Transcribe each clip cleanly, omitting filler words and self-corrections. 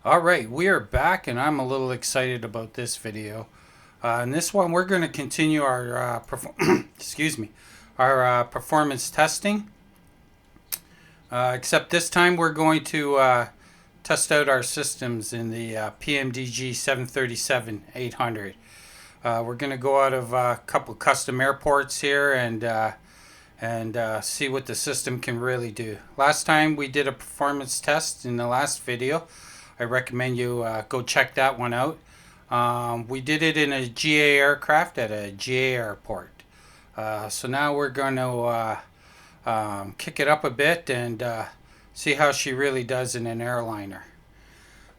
Alright, we are back and I'm a little excited about this video. In this one we're going to continue our excuse me, our performance testing. Except this time we're going to test out our systems in the PMDG 737-800. We're going to go out of a couple custom airports here and see what the system can really do. Last time we did a performance test in the last video. I recommend you go check that one out. We did it in a GA aircraft at a GA airport. So now we're going to kick it up a bit and see how she really does in an airliner.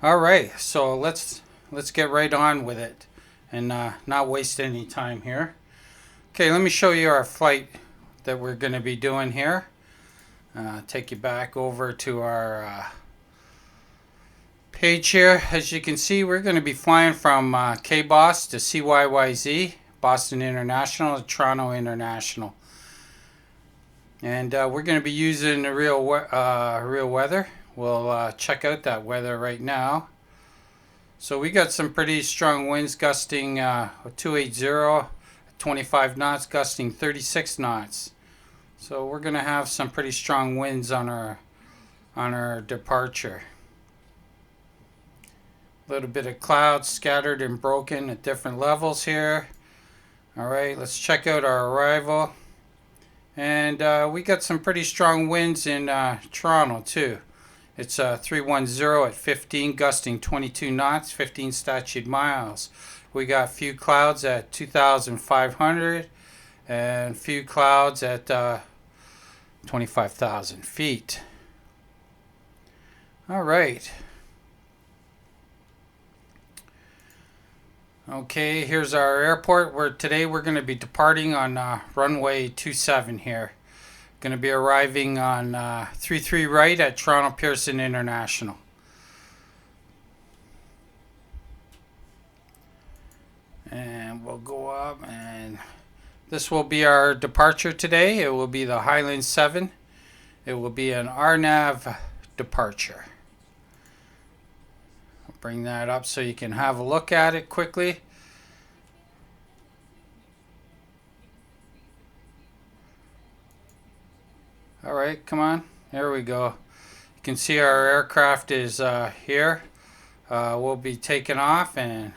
Alright, so let's get right on with it and not waste any time here. Okay, let me show you our flight that we're going to be doing here. Take you back over to our page here. As you can see, we're going to be flying from KBOS to CYYZ, Boston International to Toronto International. And we're going to be using the real weather. We'll check out that weather right now. So we got some pretty strong winds gusting 280 25 knots, gusting 36 knots. So we're going to have some pretty strong winds on our departure. A little bit of clouds scattered and broken at different levels here. Alright, let's check out our arrival. And we got some pretty strong winds in Toronto too. It's 310 at 15, gusting 22 knots, 15 statute miles. We got a few clouds at 2,500 and a few clouds at 25,000 feet. Alright. Okay, here's our airport. Today we're going to be departing on runway 27 here. Going to be arriving on 33 right at Toronto Pearson International. And we'll go up, and this will be our departure today. It will be the Highland 7. It will be an RNAV departure. Bring that up so you can have a look at it quickly. Alright, come on. There we go. You can see our aircraft is here. We'll be taking off, and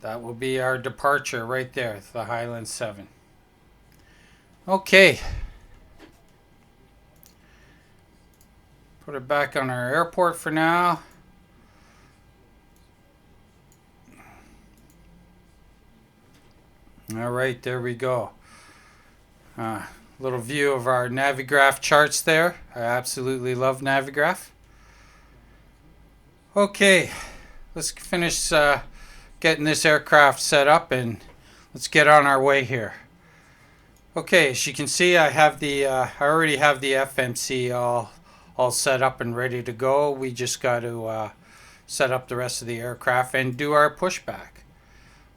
that will be our departure right there, the Highland 7. Okay. Put it back on our airport for now. Alright, there we go. Little view of our Navigraph charts there. I absolutely love Navigraph. Okay, let's finish getting this aircraft set up and let's get on our way here. Okay, as you can see, I already have the FMC all set up and ready to go. We just got to set up the rest of the aircraft and do our pushback.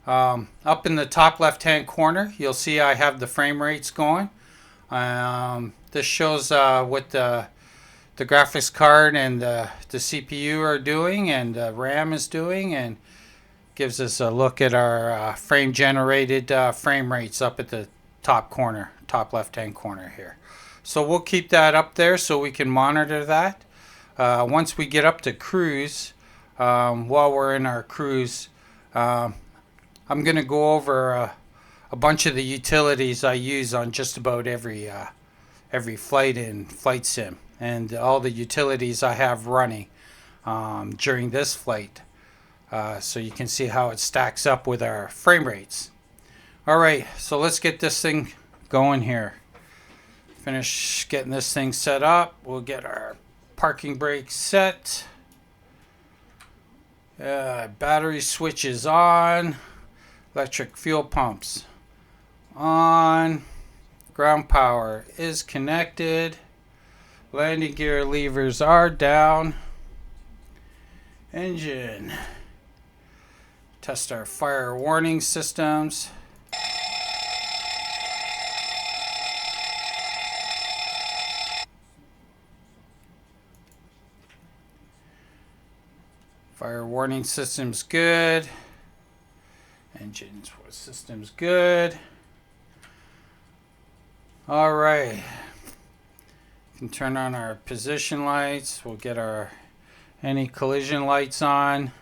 Up in the top left hand corner, you'll see I have the frame rates going. This shows what the graphics card and the CPU are doing and the RAM is doing, and gives us a look at our frame generated frame rates up at the top corner, top left hand corner here. So we'll keep that up there so we can monitor that. Once we get up to cruise, while we're in our cruise, I'm going to go over a bunch of the utilities I use on just about every flight in Flight Sim, and all the utilities I have running during this flight, so you can see how it stacks up with our frame rates. Alright, so let's get this thing going here. Finish getting this thing set up. We'll get our parking brake set. Battery switches on. Electric fuel pumps on. Ground power is connected. Landing gear levers are down. Engine. Test our fire warning systems. Fire warning system's good. Engines system's good. All right. Can turn on our position lights. We'll get our anti-collision lights on.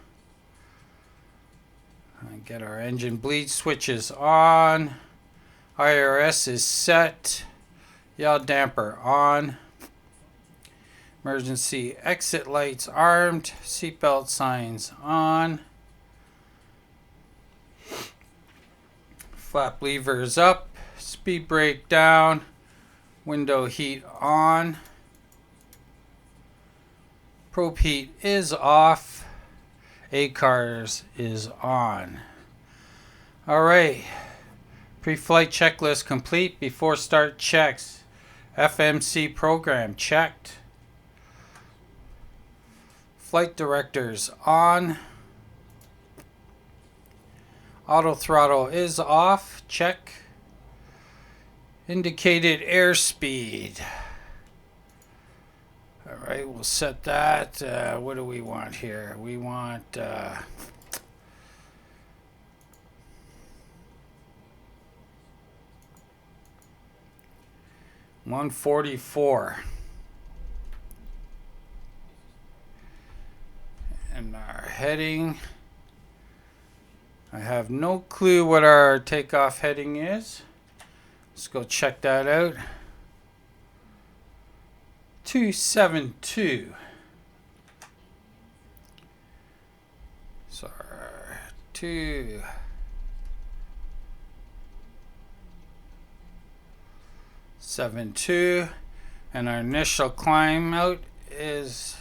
And get our engine bleed switches on. IRS is set. Yaw damper on. Emergency exit lights armed. Seatbelt signs on. Flap levers up. Speed brake down. Window heat on. Probe heat is off. ACARS is on. Alright. Pre-flight checklist complete. Before start checks. FMC program checked. Flight directors on. Auto throttle is off. Check. Indicated airspeed. Alright, we'll set that. What do we want here? We want 144. And our heading, I have no clue what our takeoff heading is. Let's go check that out. 272. Sorry, 272. And our initial climb out is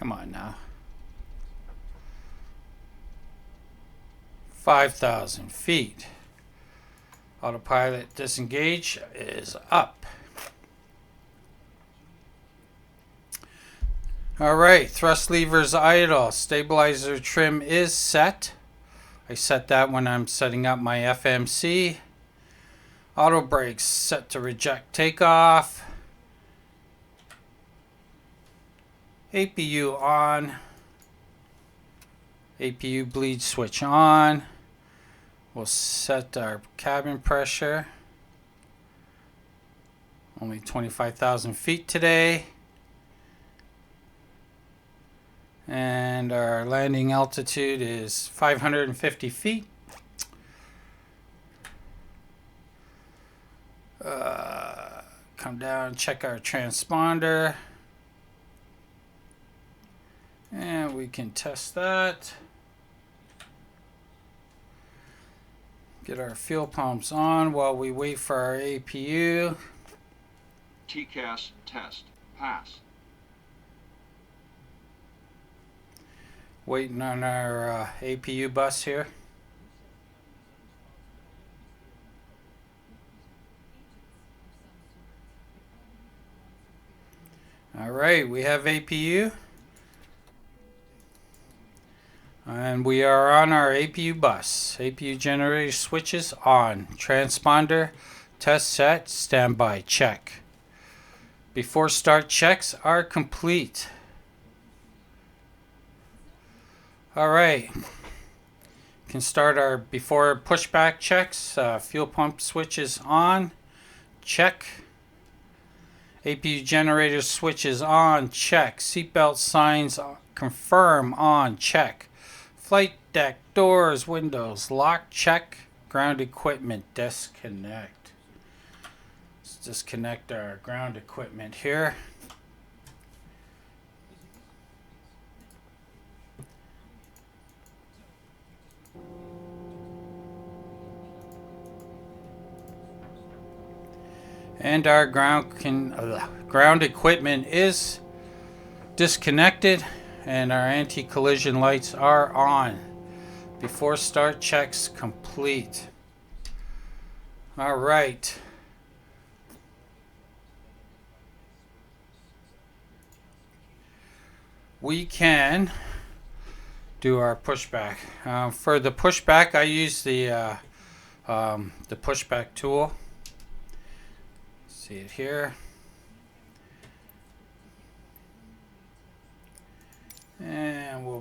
come on now. 5,000 feet. Autopilot disengage is up. Alright, thrust levers idle. Stabilizer trim is set. I set that when I'm setting up my FMC. Auto brakes set to reject takeoff. APU on. APU bleed switch on. We'll set our cabin pressure. Only 25,000 feet today. And our landing altitude is 550 feet. Come down, check our transponder. And we can test that. Get our fuel pumps on while we wait for our APU. TCAS test pass. Waiting on our APU bus here. Alright, we have APU. And we are on our APU bus. APU generator switches on. Transponder test set. Standby check. Before start checks are complete. Alright. Can start our before pushback checks. Fuel pump switches on. Check. APU generator switches on. Check. Seatbelt signs confirm on. Check. Flight deck, doors, windows, lock, check. Ground equipment, disconnect. Let's disconnect our ground equipment here. And our ground equipment is disconnected. And our anti-collision lights are on. Before start checks complete. All right. We can do our pushback. For the pushback, I use the pushback tool. See it here.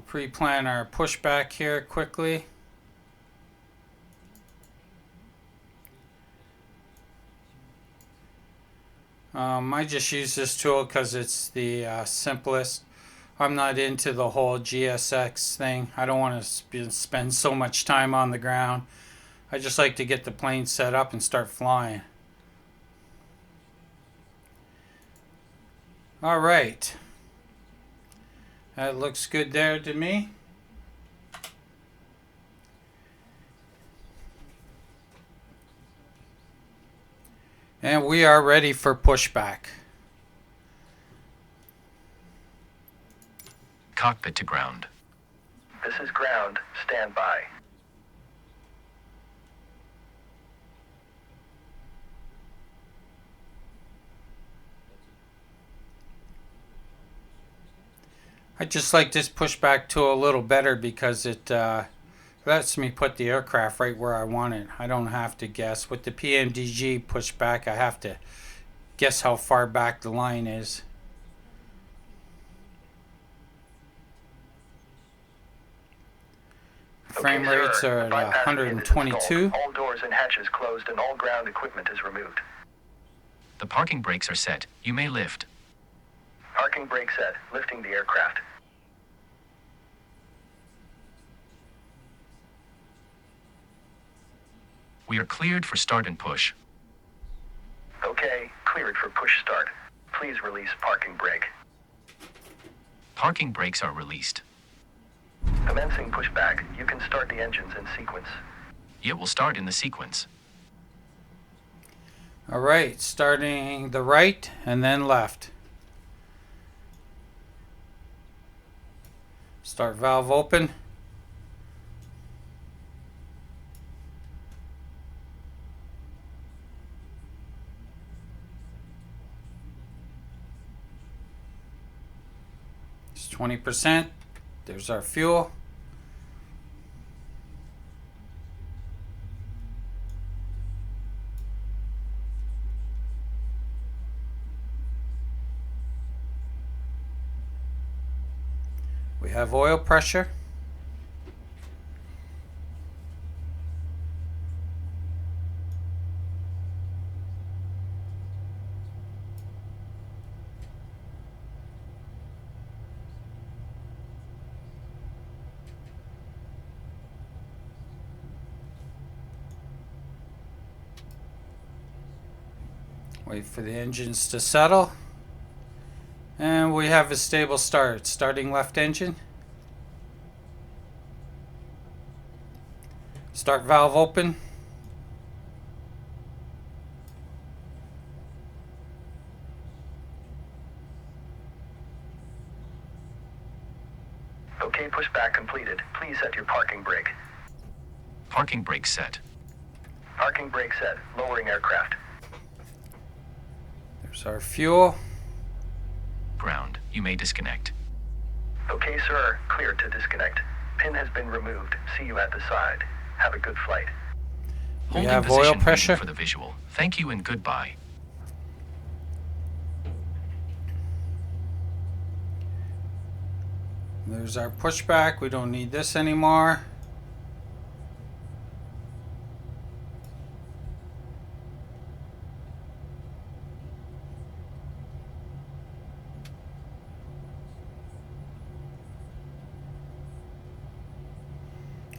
pre-plan our pushback here quickly. I just use this tool because it's the simplest. I'm not into the whole GSX thing. I don't want to spend so much time on the ground. I just like to get the plane set up and start flying. All right. That looks good there to me. And we are ready for pushback. Cockpit to ground. This is ground. Stand by. I just like this pushback tool a little better because it lets me put the aircraft right where I want it. I don't have to guess. With the PMDG pushback, I have to guess how far back the line is. Frame Okay, rates sir. are at The bypass gate is 122. installed. All doors and hatches closed and all ground equipment is removed. The parking brakes are set. You may lift. Parking brake set. Lifting the aircraft. We are cleared for start and push. Okay, cleared for push start. Please release parking brake. Parking brakes are released. Commencing pushback. You can start the engines in sequence. It will start in the sequence. All right, starting the right and then left. Start valve open. It's 20%. There's our fuel. We have oil pressure. Wait for the engines to settle. And we have a stable start. Starting left engine. Start valve open. Okay, pushback completed. Please set your parking brake. Parking brakes set. Parking brake set. Lowering aircraft. There's our fuel. Ground. You may disconnect. Okay, sir. Cleared to disconnect. Pin has been removed. See you at the side. Have a good flight. We Holding have oil position pressure. waiting for the visual. Thank you and goodbye. There's our pushback. We don't need this anymore.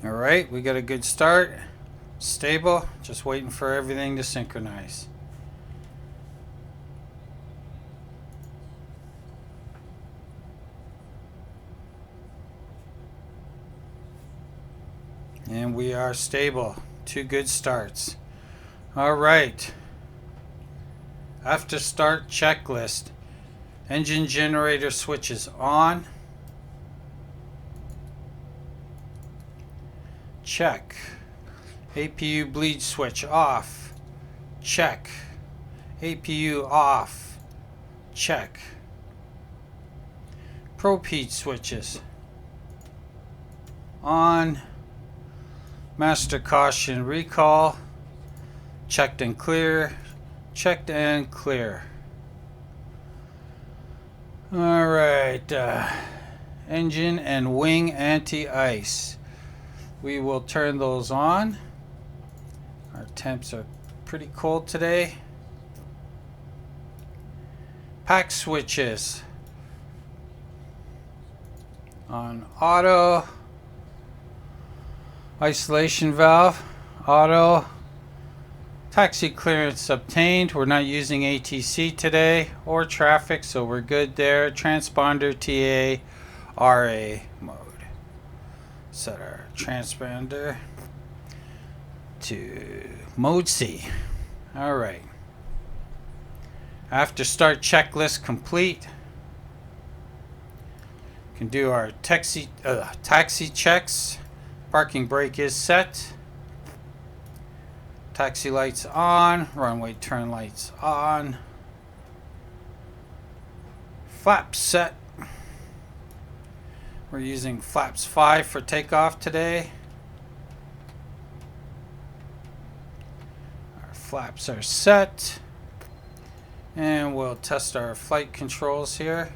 All right, we got a good start. Stable. Just waiting for everything to synchronize. And we are stable. 2 good starts. All right. After start checklist. Engine generator switches on. Check. APU bleed switch off. Check. APU off. Check. Probe heat switches on. Master caution recall. Checked and clear. Checked and clear. All right. engine and wing anti-ice. We will turn those on. Our temps are pretty cold today. Pack switches on auto. Isolation valve, auto. Taxi clearance obtained. We're not using ATC today or traffic, so we're good there. Transponder TA RA mode. Set our transponder to mode C. All right. After start checklist complete. Can do our taxi checks. Parking brake is set. Taxi lights on. Runway turn lights on. Flaps set. We're using flaps 5 for takeoff today. Our flaps are set. And we'll test our flight controls here.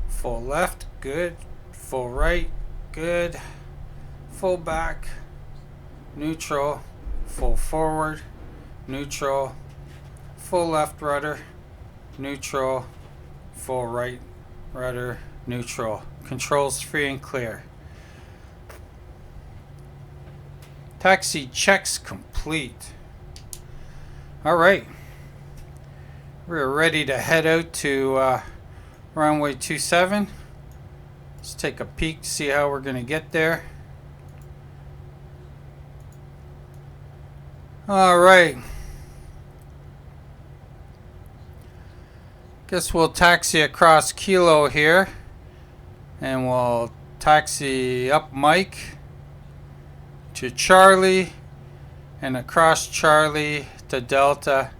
Full left, good. Full right, good. Full back, neutral. Full forward, neutral. Full left rudder, neutral. Full right rudder, neutral. Controls free and clear. Taxi checks complete. All right. We're ready to head out to runway 27. Let's take a peek, see how we're going to get there. All right. Guess we'll taxi across Kilo here. And we'll taxi up Mike to Charlie and across Charlie to Delta.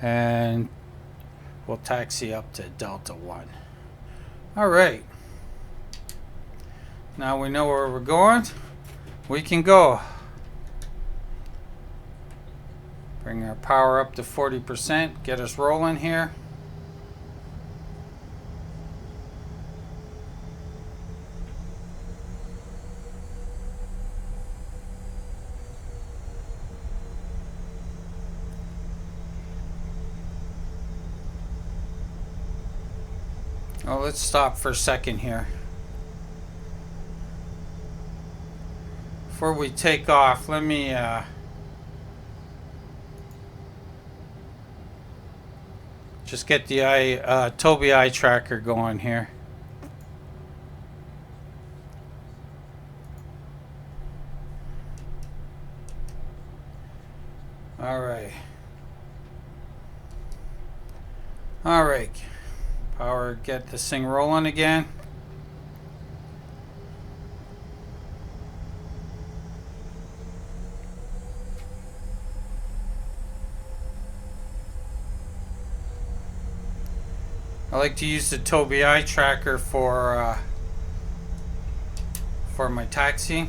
And we'll taxi up to Delta 1. All right. Now we know where we're going. We can go. Bring our power up to 40%. Get us rolling here. Oh, let's stop for a second here. Before we take off, let me just get the Tobii eye tracker going here. All right. All right. Power, get this thing rolling again. I like to use the Tobii eye tracker for my taxi.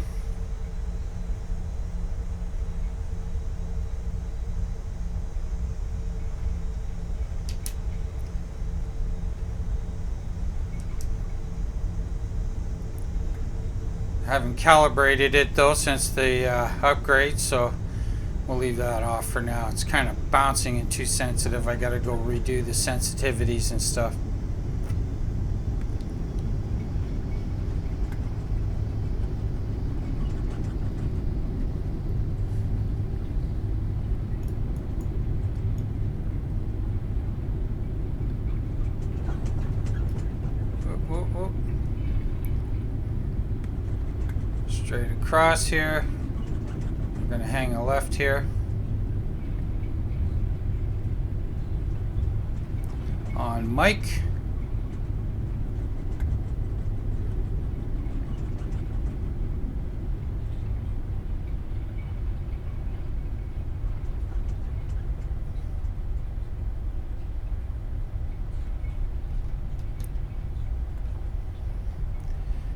Haven't calibrated it though since the upgrade, so we'll leave that off for now. It's kind of bouncing and too sensitive. I gotta go redo the sensitivities and stuff. Whoop, whoop, whoop. Straight across here. We're going to hang a left here. On Mike.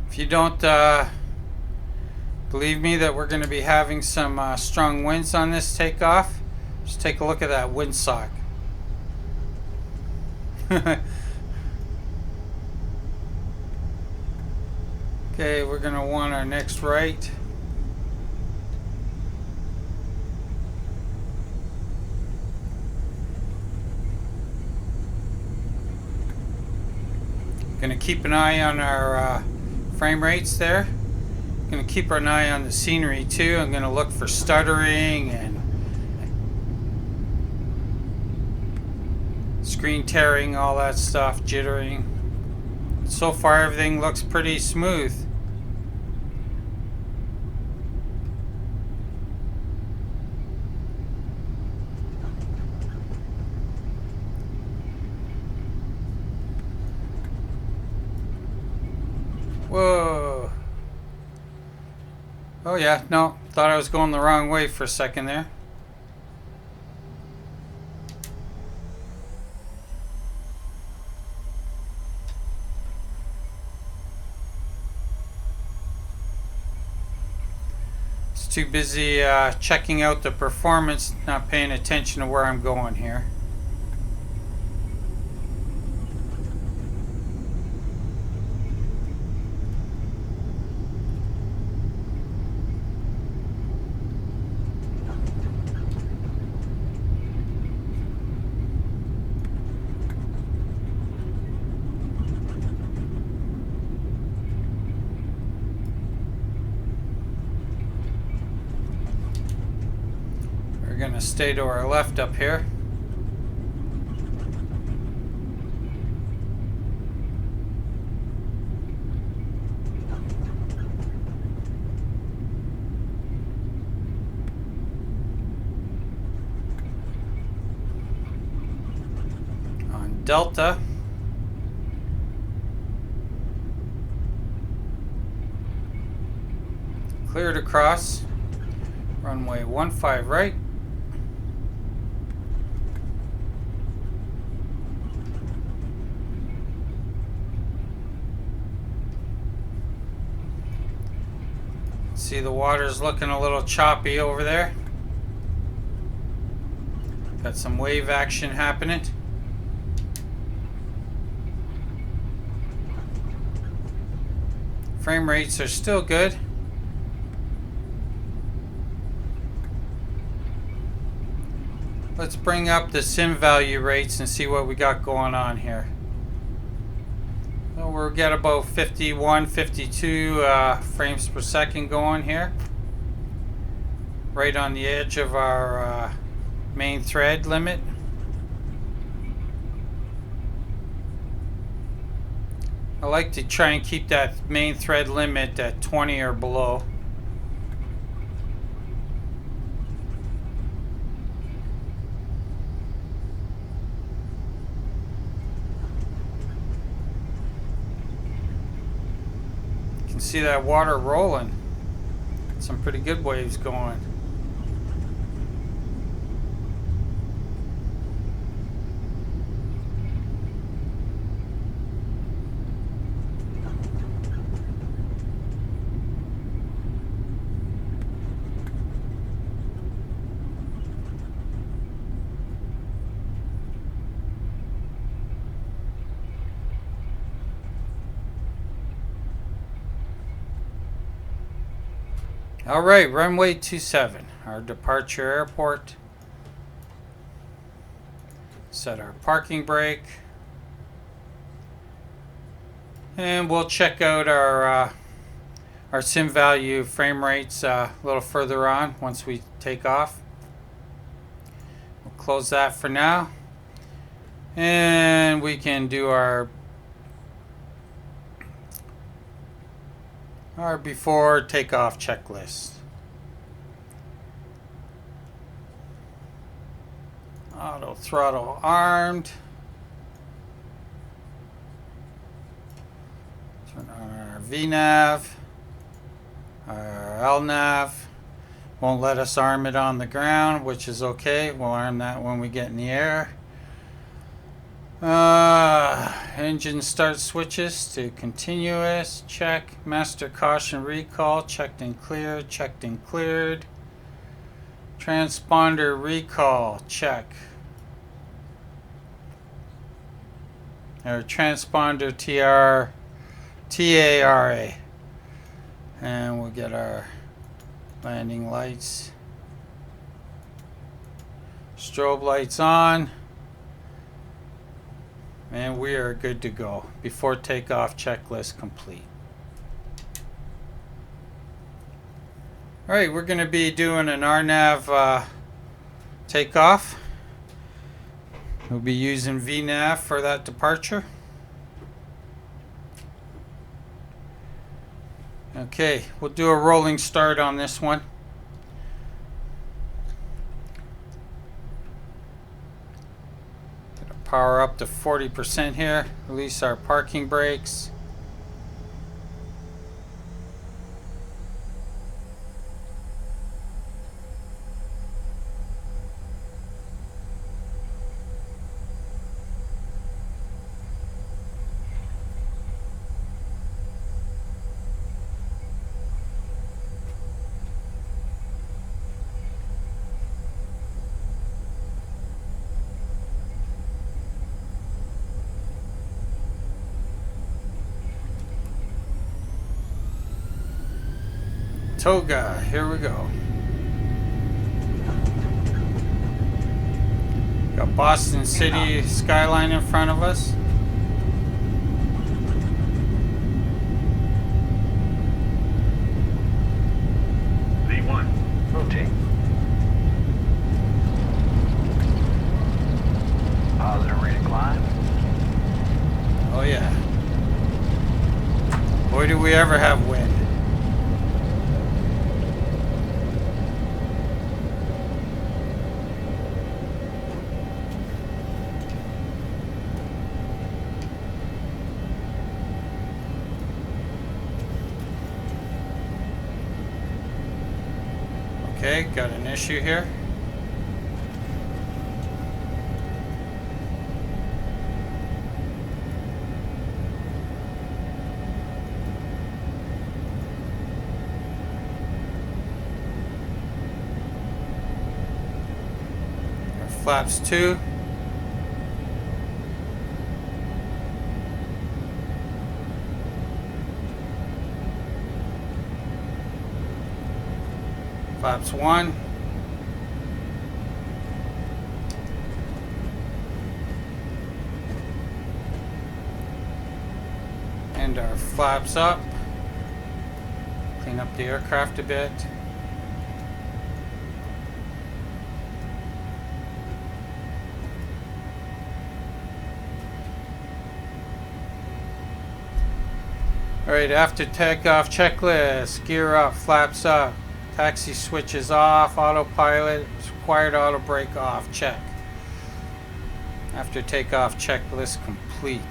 If you don't believe me that we're going to be having some strong winds on this takeoff, just take a look at that windsock. Okay, we're going to want our next right. Going to keep an eye on our frame rates there. Going to keep an eye on the scenery too. I'm going to look for stuttering and screen tearing, all that stuff, jittering. So far everything looks pretty smooth. Whoa. Oh yeah, no, thought I was going the wrong way for a second there. Too busy checking out the performance, not paying attention to where I'm going here. We're going to stay to our left up here. On Delta. Cleared across. Runway 15 right. See, the water's looking a little choppy over there. Got some wave action happening. Frame rates are still good. Let's bring up the sim value rates and see what we got going on here. Well, we'll get about 51, 52 frames per second going here. Right on the edge of our main thread limit. I like to try and keep that main thread limit at 20 or below. See that water rolling. Some pretty good waves going. All right, runway 27, our departure airport. Set our parking brake. And we'll check out our sim value frame rates a little further on once we take off. We'll close that for now. And we can do our before takeoff checklist. Auto throttle armed. Turn on our VNav, our LNav. Won't let us arm it on the ground, which is okay. We'll arm that when we get in the air. Engine start switches to continuous, check. Master caution recall, checked and cleared, checked and cleared. Transponder recall, check. Or transponder TARA. And we'll get our landing lights. Strobe lights on. And we are good to go. Before takeoff, checklist complete. Alright, we're going to be doing an RNAV takeoff. We'll be using VNAV for that departure. Okay, we'll do a rolling start on this one. Gonna power up to 40% here. Release our parking brakes. Toga, here we go. Got Boston City skyline in front of us. V1, rotate. Positive rate of climb. Oh yeah. Boy, do we ever have wind. Okay, got an issue here. Our flaps 2. Flaps 1. And our flaps up. Clean up the aircraft a bit. Alright, after takeoff checklist, gear up, flaps up. Taxi switches off, autopilot, required auto brake off, check. After takeoff checklist complete.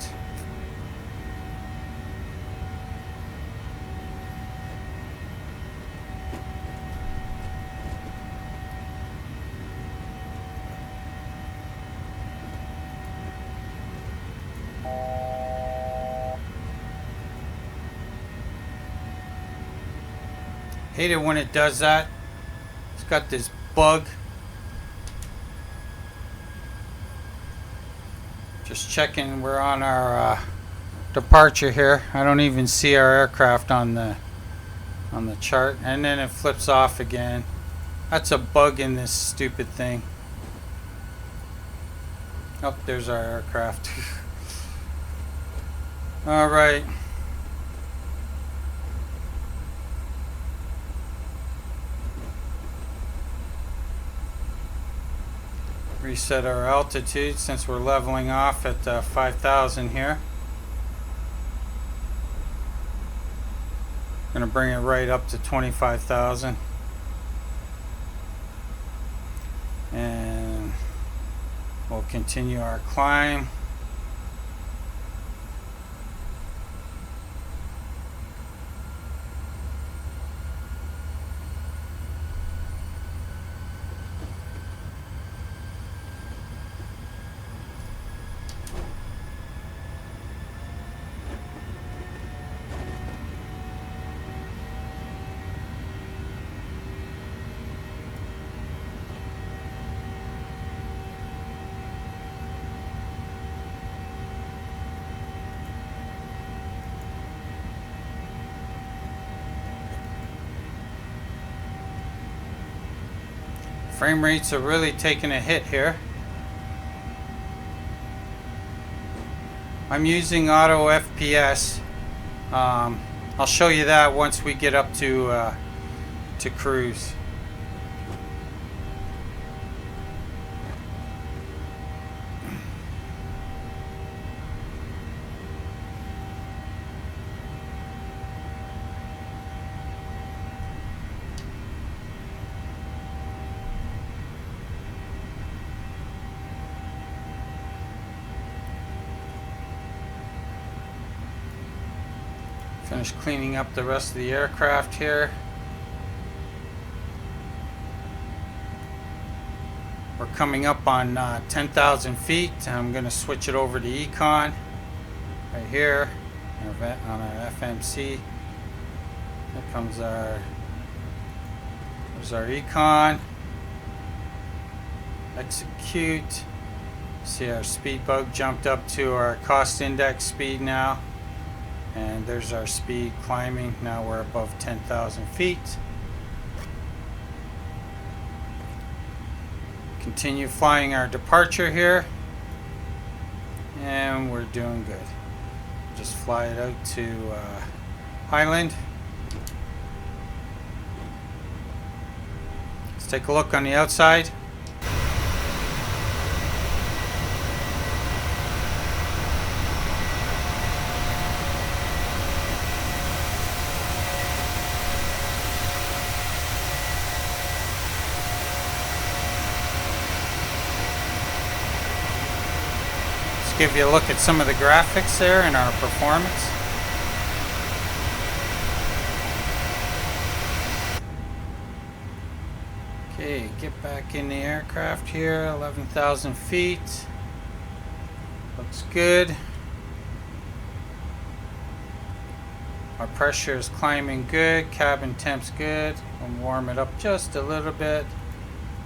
Hate it when it does that. It's got this bug. Just checking, we're on our departure here. I don't even see our aircraft on the chart, and then it flips off again. That's a bug in this stupid thing. Oh, there's our aircraft. All right. Reset our altitude since we're leveling off at 5,000 here. Gonna bring it right up to 25,000. And we'll continue our climb. Frame rates are really taking a hit here. I'm using auto FPS. I'll show you that once we get up to cruise. Finish cleaning up the rest of the aircraft here. We're coming up on 10,000 feet. I'm going to switch it over to Econ right here on our FMC. There comes there's our Econ. Execute. See our speed bug jumped up to our cost index speed now. And there's our speed climbing. Now we're above 10,000 feet. Continue flying our departure here. And we're doing good. Just fly it out to Highland. Let's take a look on the outside. Give you a look at some of the graphics there and our performance. Okay, get back in the aircraft here, 11,000 feet. Looks good. Our pressure is climbing good, cabin temp's good. We'll warm it up just a little bit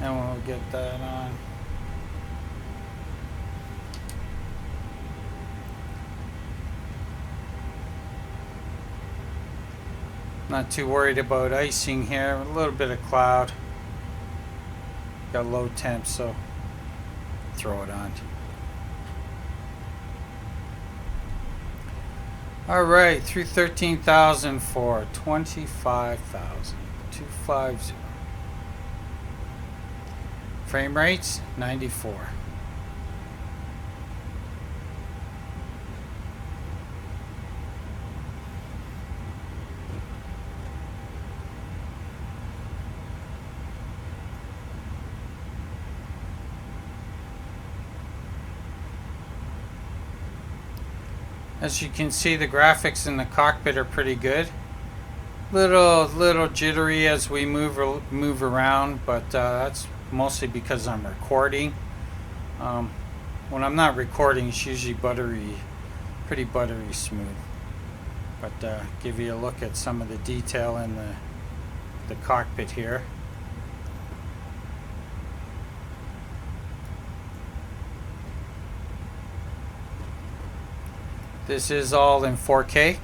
and we'll get that on. Not too worried about icing here. A little bit of cloud. Got low temp, so throw it on. Alright, through 13,000 for 25,000. 250. Frame rates 94. As you can see, the graphics in the cockpit are pretty good. Little jittery as we move around, but that's mostly because I'm recording. When I'm not recording, it's usually pretty buttery smooth. But give you a look at some of the detail in the cockpit here. This is all in 4K.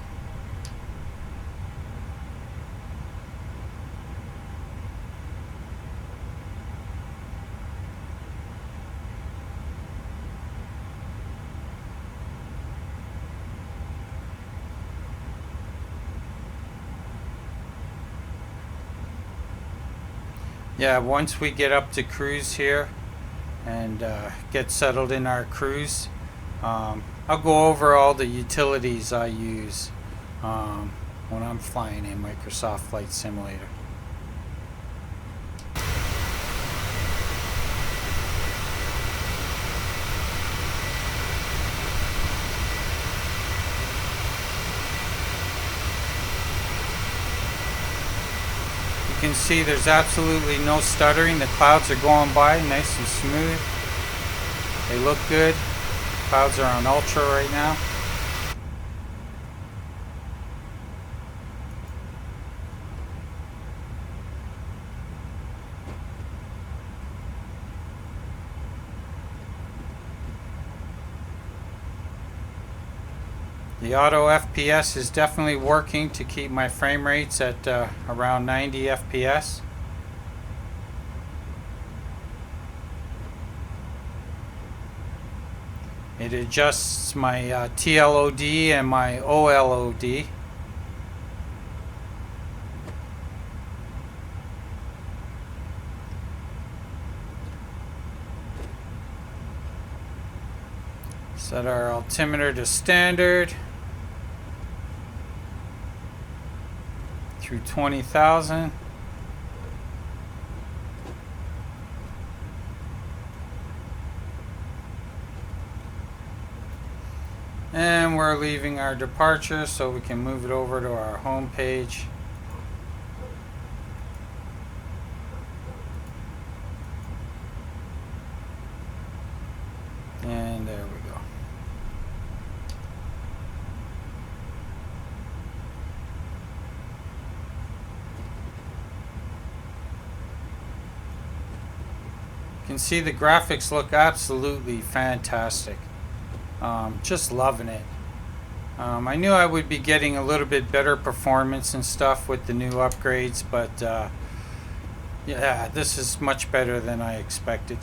Yeah, once we get up to cruise here and get settled in our cruise, I'll go over all the utilities I use when I'm flying in Microsoft Flight Simulator. You can see there's absolutely no stuttering. The clouds are going by nice and smooth. They look good. Clouds are on ultra right now. The auto FPS is definitely working to keep my frame rates at around 90 FPS. It adjusts my TLOD and my OLOD. Set our altimeter to standard through 20,000. And we're leaving our departure so we can move it over to our home page. And there we go. You can see the graphics look absolutely fantastic. Just loving it. I knew I would be getting a little bit better performance and stuff with the new upgrades, but yeah, this is much better than I expected.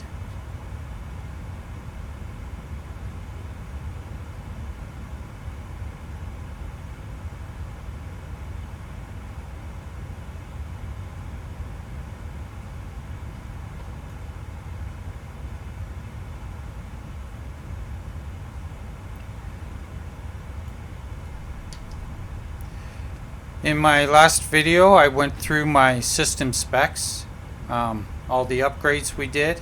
In my last video, I went through my system specs, all the upgrades we did.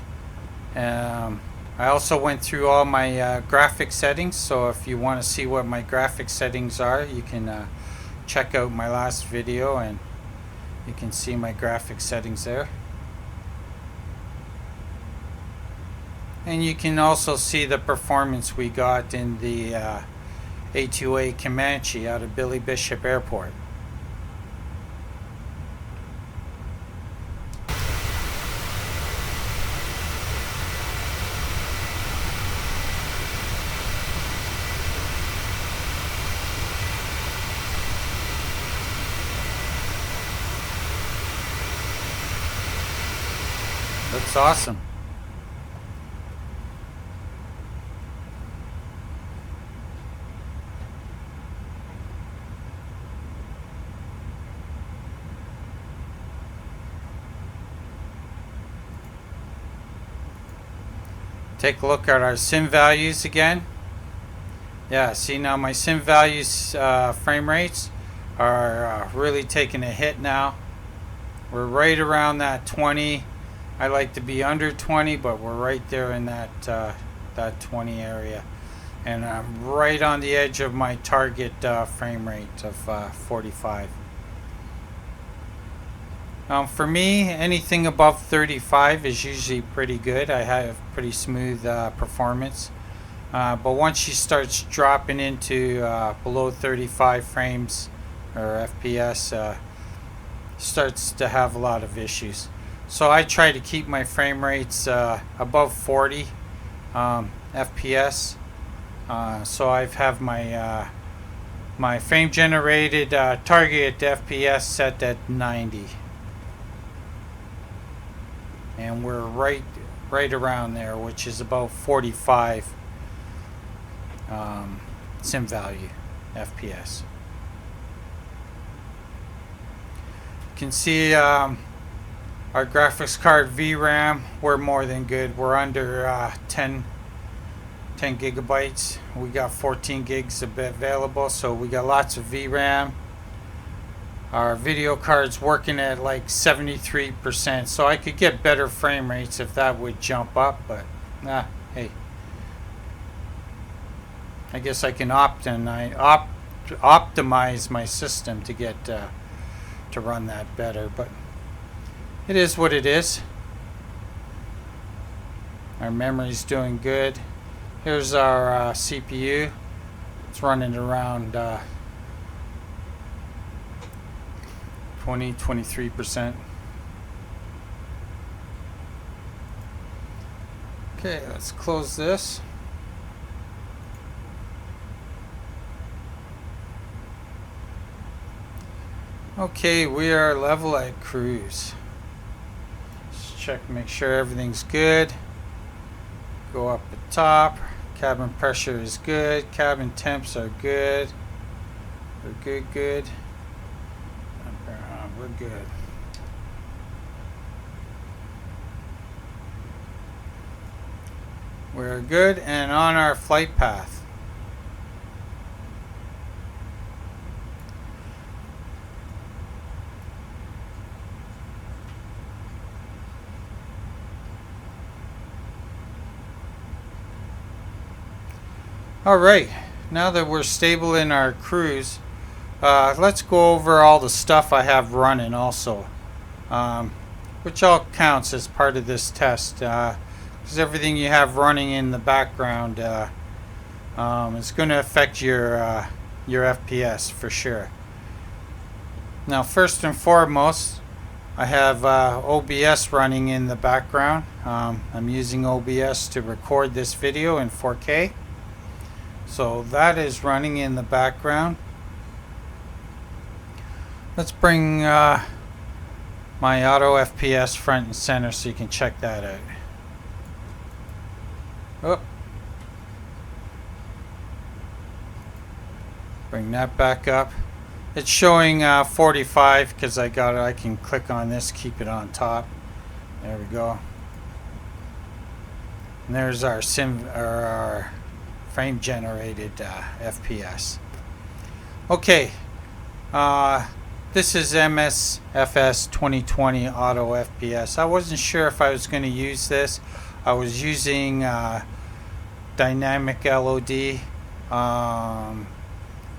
I also went through all my graphic settings, so if you want to see what my graphic settings are, you can check out my last video and you can see my graphic settings there. And you can also see the performance we got in the A2A Comanche out of Billy Bishop Airport. Looks awesome. Take a look at our sim values again. Yeah, see now my sim values frame rates are really taking a hit now. We're right around that 20. I like to be under 20, but we're right there in that that 20 area, and I'm right on the edge of my target frame rate of 45. For me, anything above 35 is usually pretty good. I have pretty smooth performance, but once she starts dropping into below 35 frames or FPS, starts to have a lot of issues. So I try to keep my frame rates above 40 FPS. So I have my my frame generated target FPS set at 90, and we're right around there, which is about 45 sim value FPS. You can see our graphics card VRAM, we're more than good. We're under 10 gigabytes. We got 14 gigs available, so we got lots of VRAM. Our video card's working at like 73%, so I could get better frame rates if that would jump up, but hey. I guess I can optimize my system to get to run that better, but it is what it is. Our memory's doing good. Here's our CPU. It's running around 23%. Okay, let's close this. Okay, we are level at cruise. Let's check, make sure everything's good. Go up the top. Cabin pressure is good. Cabin temps are good. We're good. We're good. We're good and on our flight path. Alright, now that we're stable in our cruise, let's go over all the stuff I have running also, which all counts as part of this test, because everything you have running in the background is going to affect your FPS for sure. Now first and foremost, I have OBS running in the background. I'm using OBS to record this video in 4K. So that is running in the background. Let's bring my auto FPS front and center so you can check that out. Oh. Bring that back up. It's showing 45 because I got it. I can click on this, keep it on top. There we go. And there's our our frame generated FPS. Okay, this is MSFS 2020 Auto FPS. I wasn't sure if I was going to use this. I was using Dynamic LOD,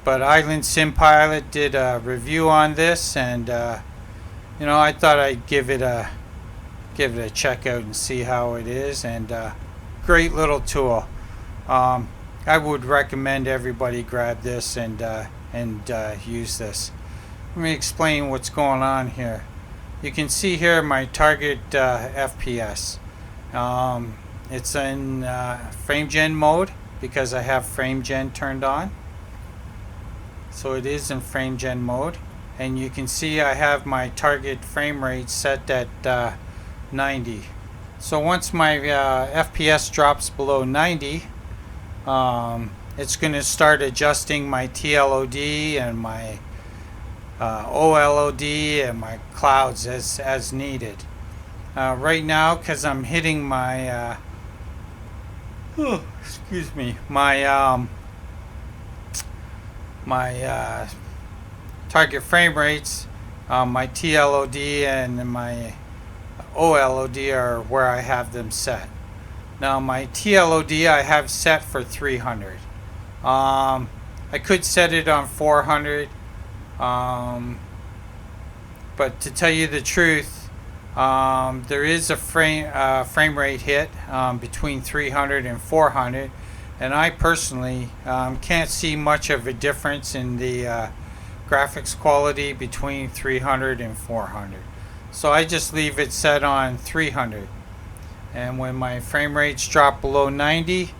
but Island Sim Pilot did a review on this, and you know, I thought I'd give it a check out and see how it is. And great little tool. I would recommend everybody grab this and use this. Let me explain what's going on here. You can see here my target FPS. It's in frame gen mode because I have frame gen turned on. So it is in frame gen mode, and you can see I have my target frame rate set at 90. So once my FPS drops below 90, it's going to start adjusting my TLOD and my OLOD and my clouds as needed. Right now, because I'm hitting my my target frame rates, my TLOD and my OLOD are where I have them set. Now my TLOD I have set for 300. I could set it on 400, but to tell you the truth, there is a frame rate hit between 300 and 400, and I personally can't see much of a difference in the graphics quality between 300 and 400. So I just leave it set on 300. And when my frame rates drop below 90,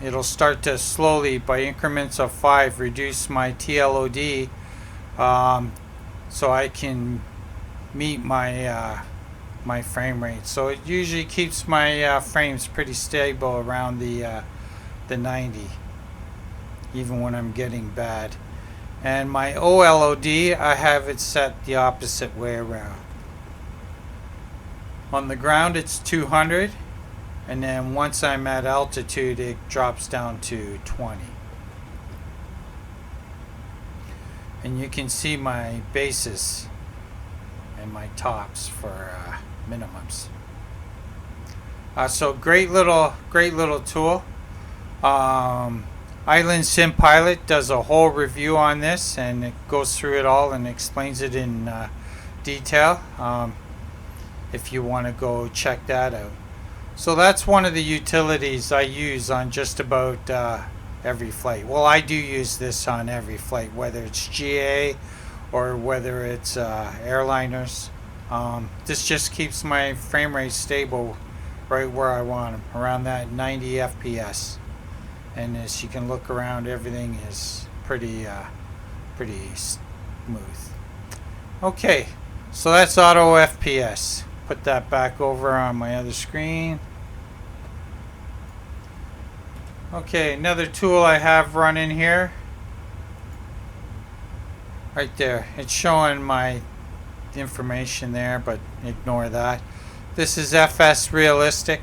it'll start to slowly, by increments of 5, reduce my TLOD, so I can meet my my frame rate. So it usually keeps my frames pretty stable around the 90, even when I'm getting bad. And my OLOD, I have it set the opposite way around. On the ground it's 200, and then once I'm at altitude it drops down to 20. And you can see my bases and my tops for minimums. So great little tool. Island Sim Pilot does a whole review on this, and it goes through it all and explains it in detail. If you want to go check that out. So that's one of the utilities I use on just about every flight. Well, I do use this on every flight, whether it's GA or whether it's airliners. This just keeps my frame rate stable right where I want them, around that 90 FPS. And as you can look around, everything is pretty smooth. Okay, so that's auto FPS. Put that back over on my other screen. Okay, another tool I have running here. Right there. It's showing my information there, but ignore that. This is FS Realistic.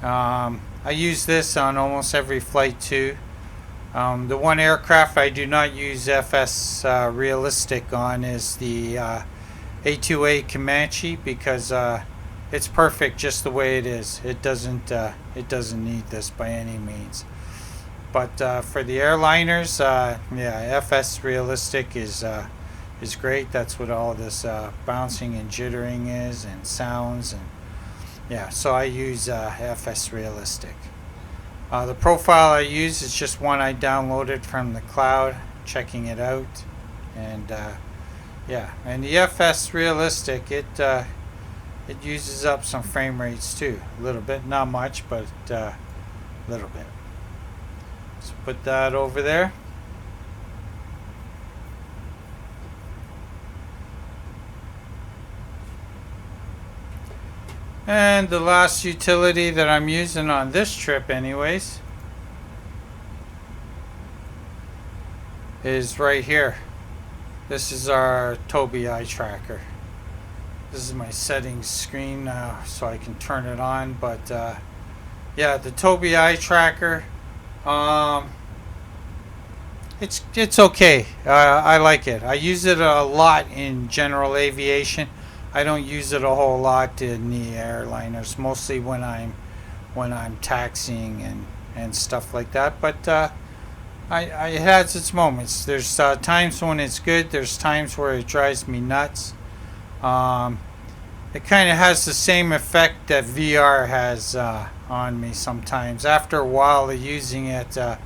I use this on almost every flight too. The one aircraft I do not use FS Realistic on is the A2A Comanche, because it's perfect just the way it is. It doesn't need this by any means. But for the airliners, yeah, FS Realistic is great. That's what all this bouncing and jittering is, and sounds, and yeah. So I use FS Realistic. The profile I use is just one I downloaded from the cloud, checking it out, and yeah. And the FS Realistic, it uses up some frame rates too, a little bit, not much, but a little bit. So put that over there. And the last utility that I'm using on this trip anyways is right here. This is our Tobii eye tracker. This is my settings screen now, so I can turn it on. But yeah, the Tobii eye tracker, it's okay. I like it. I use it a lot in general aviation. I don't use it a whole lot in the airliners, mostly when I'm taxiing and stuff like that. But it has its moments. There's times when it's good. There's times where it drives me nuts. It kind of has the same effect that VR has on me sometimes. After a while of using it, I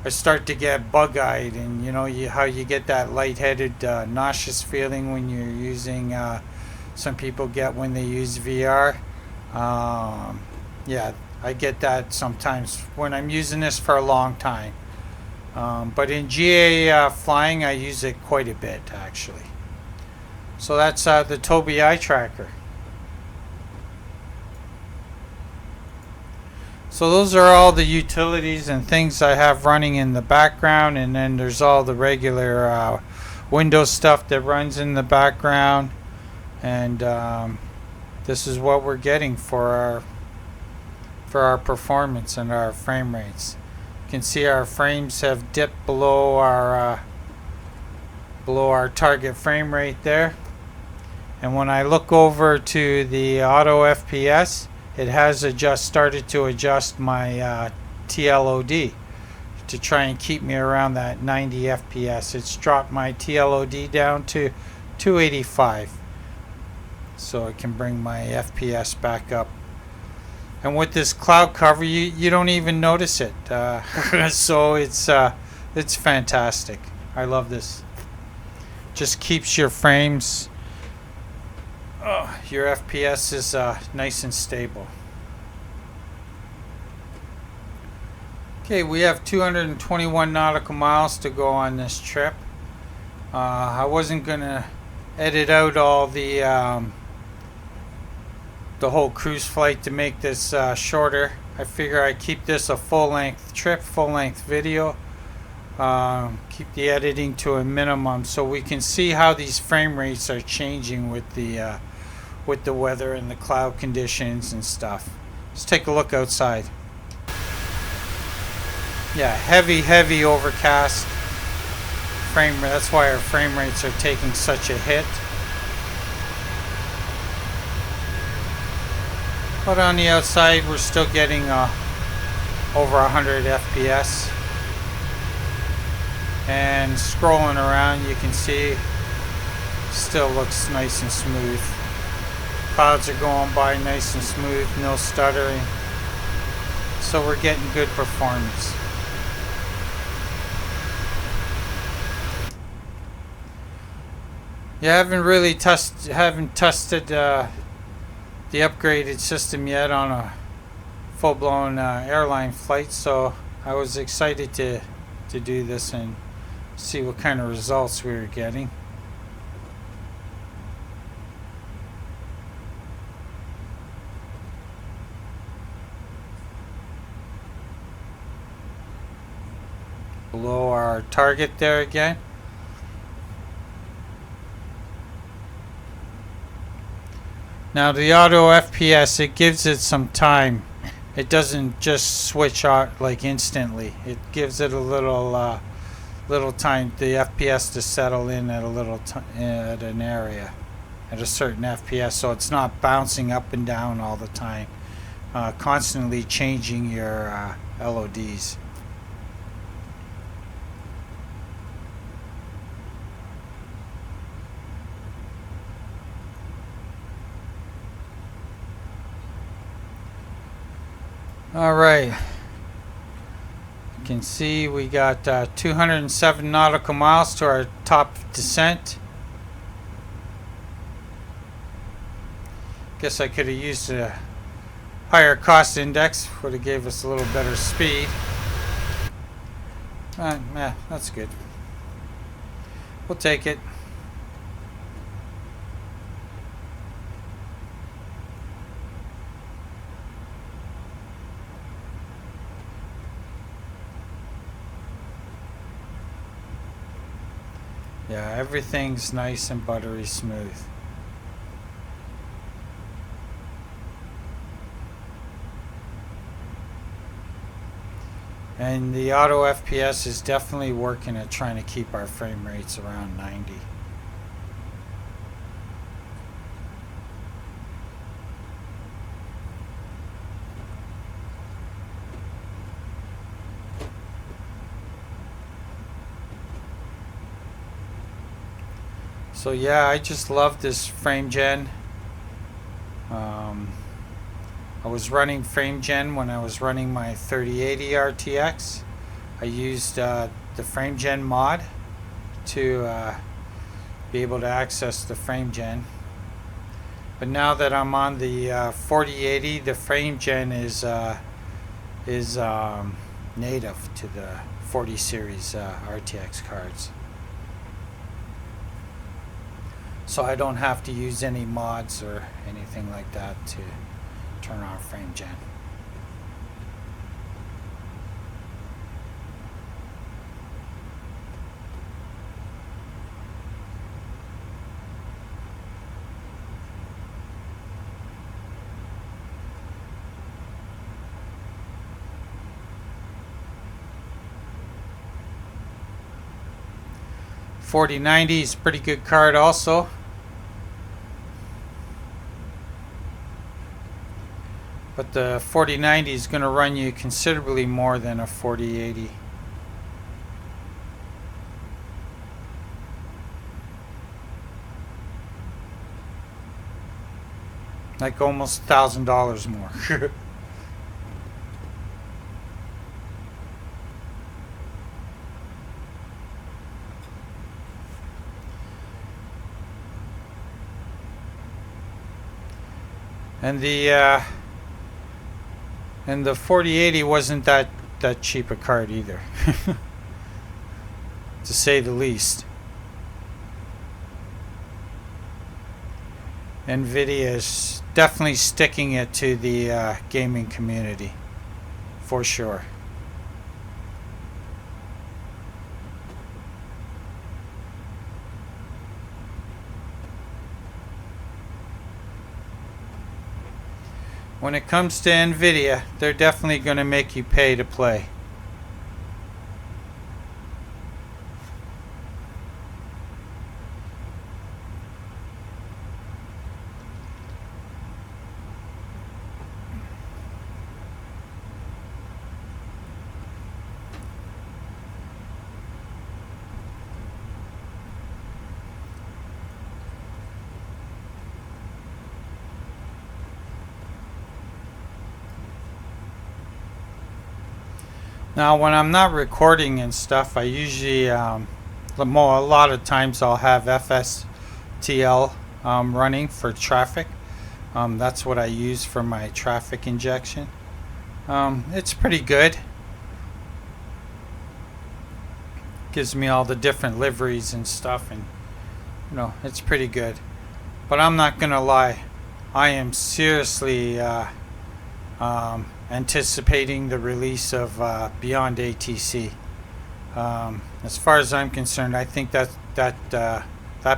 start to get bug-eyed, and you know how you get that lightheaded, nauseous feeling when you're using. Some people get when they use VR. Yeah, I get that sometimes when I'm using this for a long time. But in GA flying, I use it quite a bit actually. So that's the Tobii eye tracker. So those are all the utilities and things I have running in the background, and then there's all the regular Windows stuff that runs in the background. And this is what we're getting for our performance and our frame rates. You can see our frames have dipped below our target frame rate there. And when I look over to the auto FPS, it has started to adjust my TLOD to try and keep me around that 90 FPS. It's dropped my TLOD down to 285. So it can bring my FPS back up. And with this cloud cover, you don't even notice it. So it's fantastic. I love this. Just keeps your frames, your FPS is nice and stable. Okay, we have 221 nautical miles to go on this trip. I wasn't gonna edit out all the whole cruise flight to make this shorter. I figure I keep this a full-length trip, full-length video. Keep the editing to a minimum so we can see how these frame rates are changing with the weather and the cloud conditions and stuff. Let's take a look outside. Yeah, heavy overcast frame. That's why our frame rates are taking such a hit. But on the outside, we're still getting over 100 FPS. And scrolling around, you can see still looks nice and smooth. Clouds are going by nice and smooth, no stuttering. So we're getting good performance. Yeah, I haven't really tested the upgraded system yet on a full-blown airline flight, so I was excited to do this and see what kind of results we were getting. our target there again. Now the auto FPS, it gives it some time. It doesn't just switch out like instantly. It gives it a little little time, the FPS to settle in at at an area, at a certain FPS, so it's not bouncing up and down all the time, constantly changing your LODs. All right, you can see we got 207 nautical miles to our top descent. Guess I could have used a higher cost index, would have gave us a little better speed. That's good. We'll take it. Yeah, everything's nice and buttery smooth. And the auto FPS is definitely working at trying to keep our frame rates around 90. So yeah, I just love this frame gen. I was running frame gen when I was running my 3080 RTX. I used the frame gen mod to be able to access the frame gen. But now that I'm on the 4080, the frame gen is native to the 40 series RTX cards. So I don't have to use any mods or anything like that to turn on frame gen. $4090 is a pretty good card also. But the 4090 is going to run you considerably more than a 4080. Like almost $1,000 more. And the 4080 wasn't that cheap a card either, to say the least. NVIDIA is definitely sticking it to the gaming community, for sure. When it comes to NVIDIA, they're definitely going to make you pay to play. Now, when I'm not recording and stuff, I usually, a lot of times I'll have FSTL running for traffic. That's what I use for my traffic injection. It's pretty good. Gives me all the different liveries and stuff, and it's pretty good. But I'm not gonna lie, I am seriously anticipating the release of Beyond ATC. as far as I'm concerned, I think that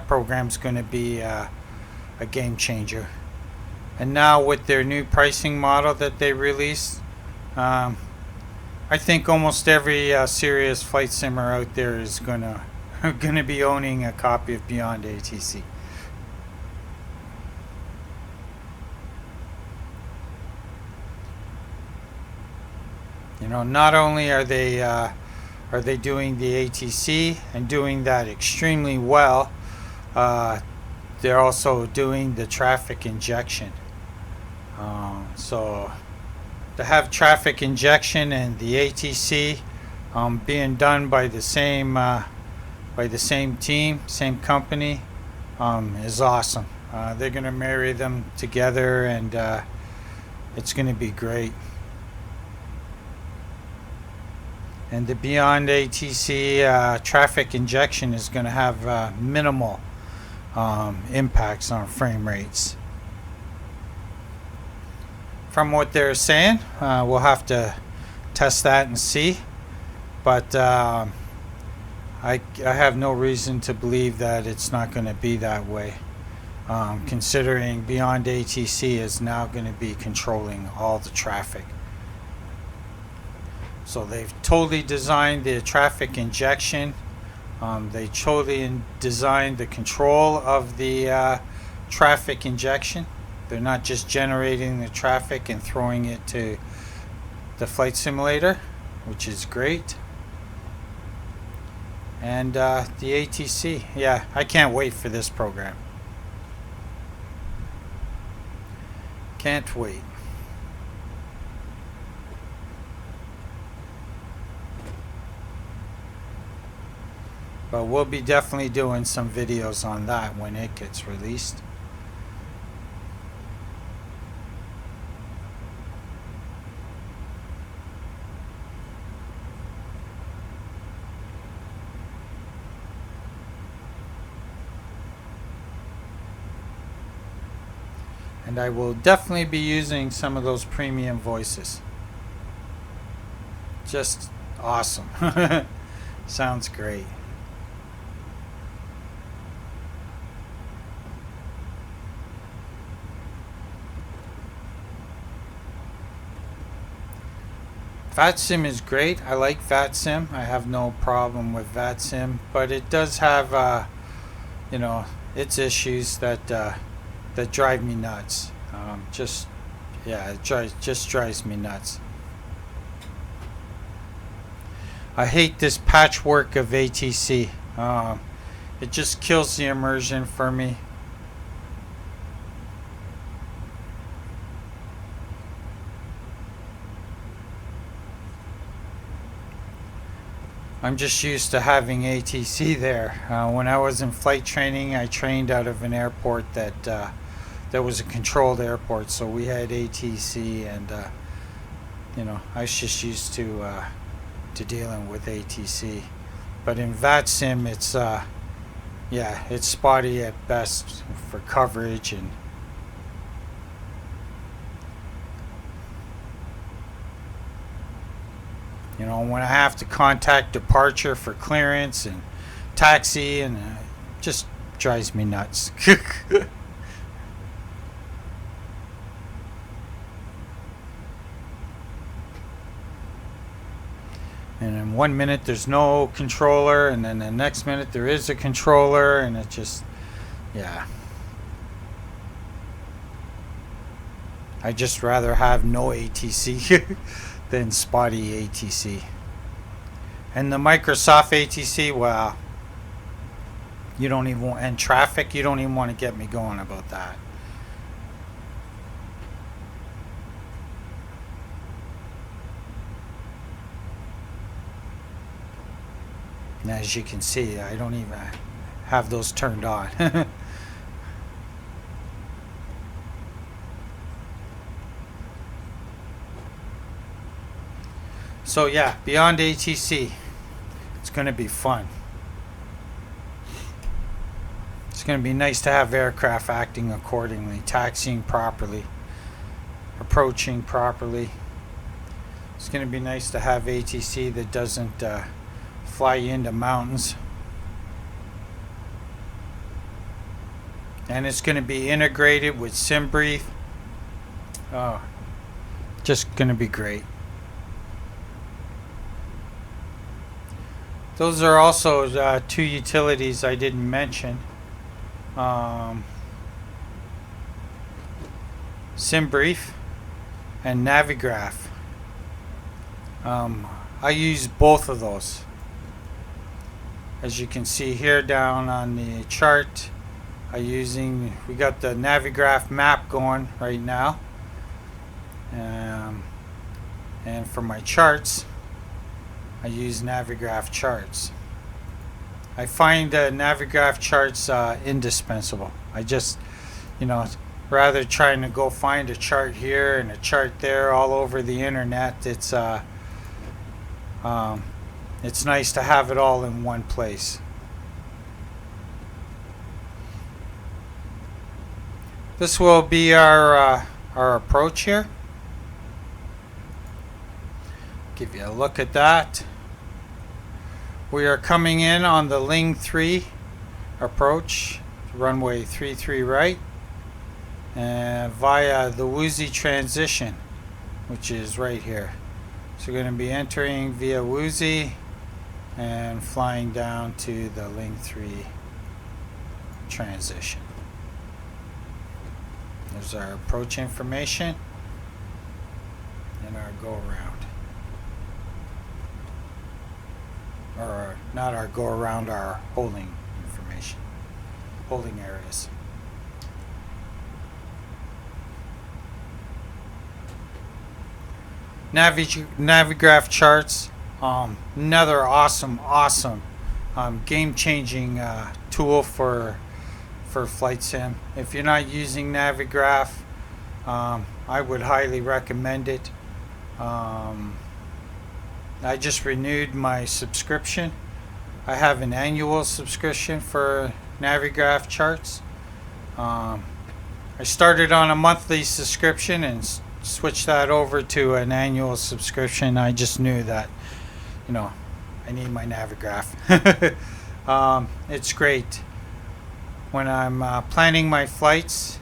program's going to be a game changer. And now with their new pricing model that they released, I think almost every serious flight simmer out there is gonna be owning a copy of Beyond ATC. You know, not only are they doing the ATC and doing that extremely well, they're also doing the traffic injection. So to have traffic injection and the ATC being done by the same team, same company, is awesome. They're going to marry them together, and it's going to be great. And the Beyond ATC traffic injection is going to have minimal impacts on frame rates. From what they're saying, we'll have to test that and see. But I have no reason to believe that it's not going to be that way. Considering Beyond ATC is now going to be controlling all the traffic. So they've totally designed the traffic injection. They totally designed the control of the traffic injection. They're not just generating the traffic and throwing it to the flight simulator, which is great. And the ATC, yeah, I can't wait for this program. Can't wait. But we'll be definitely doing some videos on that when it gets released. And I will definitely be using some of those premium voices. Just awesome. Sounds great. VATSIM is great. I like VATSIM. I have no problem with VATSIM, but it does have, you know, its issues that drive me nuts. It just drives me nuts. I hate this patchwork of ATC. It just kills the immersion for me. I'm just used to having ATC there. When I was in flight training, I trained out of an airport that was a controlled airport, so we had ATC, and you know, I was just used to dealing with ATC. But in VATSIM, it's it's spotty at best for coverage, and you know, when I have to contact departure for clearance and taxi, and just drives me nuts. And in 1 minute there's no controller, and then the next minute there is a controller, and it just, yeah. I just rather have no ATC than spotty ATC. And the Microsoft ATC, well, you don't even want, and traffic, you don't even want to get me going about that. And as you can see, I don't even have those turned on. So yeah, Beyond ATC, it's going to be fun. It's going to be nice to have aircraft acting accordingly, taxiing properly, approaching properly. It's going to be nice to have ATC that doesn't fly into mountains. And it's going to be integrated with SimBrief. Oh, just going to be great. Those are also two utilities I didn't mention. SimBrief and Navigraph. I use both of those. As you can see here down on the chart, we got the Navigraph map going right now. And for my charts, I use Navigraph charts. I find Navigraph charts indispensable. I just, rather trying to go find a chart here and a chart there all over the internet, it's nice to have it all in one place. This will be our approach here. Give you a look at that. We are coming in on the Ling 3 approach, runway 33 right, and via the Woozy transition, which is right here. So we're going to be entering via Woozy and flying down to the Ling 3 transition. There's our approach information and our go around. Or not our go around, our holding information. Holding areas. Navigraph charts, another awesome game-changing tool for flight sim. If you're not using Navigraph, I would highly recommend it. I just renewed my subscription. I have an annual subscription for Navigraph charts. I started on a monthly subscription and switch that over to an annual subscription. I just knew that, I need my Navigraph. It's great. When I'm planning my flights,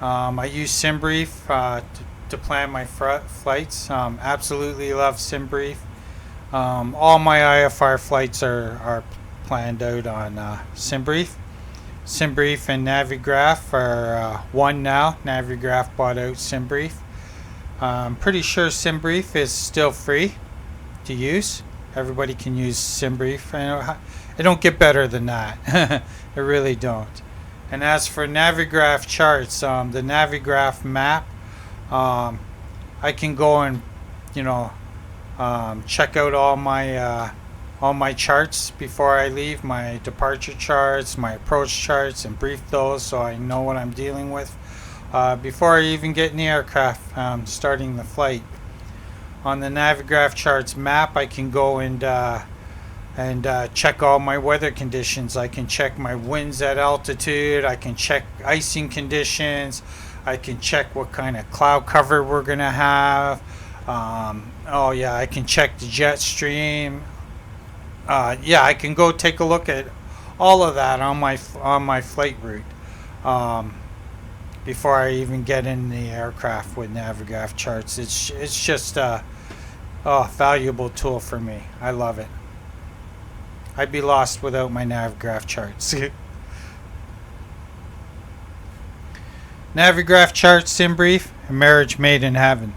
I use SimBrief to plan my flights. Absolutely love SimBrief. All my IFR flights are planned out on SimBrief. SimBrief and Navigraph are one now. Navigraph bought out SimBrief. I'm pretty sure SimBrief is still free to use. Everybody can use SimBrief. It don't get better than that. It really don't. And as for Navigraph charts, the Navigraph map, I can go and check out all my charts before I leave, my departure charts, my approach charts, and brief those so I know what I'm dealing with before I even get in the aircraft starting the flight. On the Navigraph charts map, I can go and check all my weather conditions. I can check my winds at altitude. I can check icing conditions. I can check what kind of cloud cover we're going to have. I can check the jet stream. I can go take a look at all of that on my flight route before I even get in the aircraft with Navigraph charts. It's just a valuable tool for me. I love it. I'd be lost without my Navigraph charts. Navigraph charts, SimBrief, a marriage made in heaven.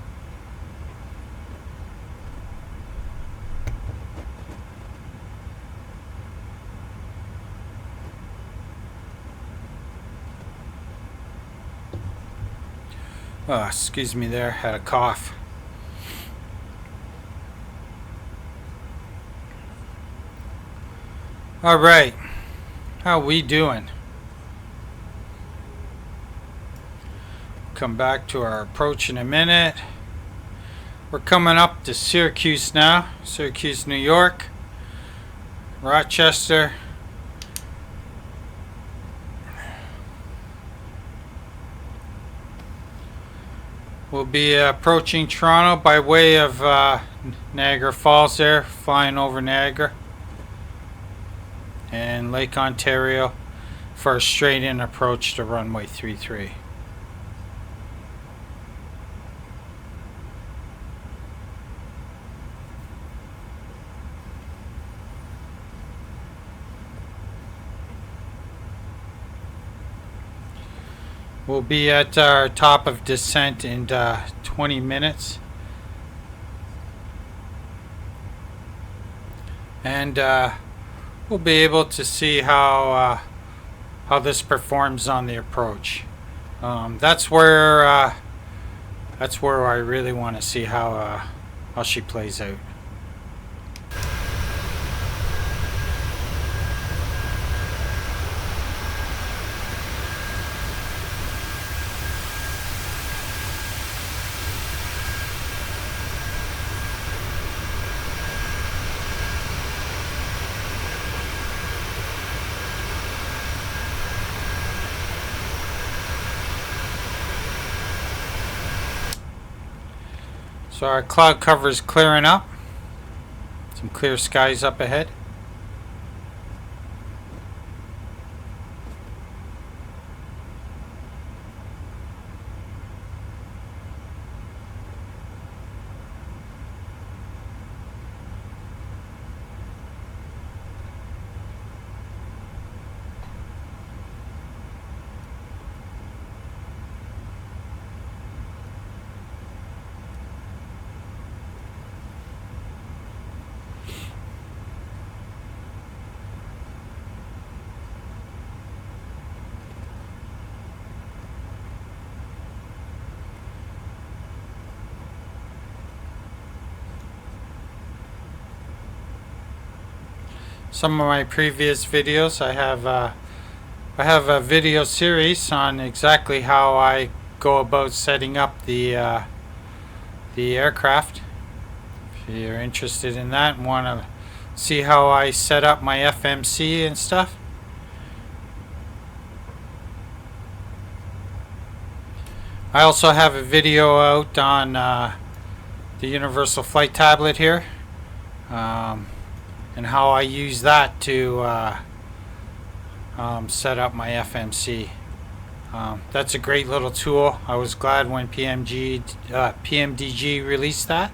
Oh, excuse me there, had a cough. All right, how we doing? Come back to our approach in a minute. We're coming up to Syracuse now, Syracuse, New York, Rochester. We'll be approaching Toronto by way of Niagara Falls there, flying over Niagara. in Lake Ontario for a straight-in approach to runway 33. We'll be at our top of descent in 20 minutes. And we'll be able to see how this performs on the approach. That's where I really want to see how she plays out. So our cloud cover is clearing up. Some clear skies up ahead. Some of my previous videos, I have a video series on exactly how I go about setting up the aircraft. If you're interested in that and want to see how I set up my FMC and stuff. I also have a video out on the Universal Flight Tablet here. And how I use that to set up my FMC. That's a great little tool. I was glad when PMDG released that.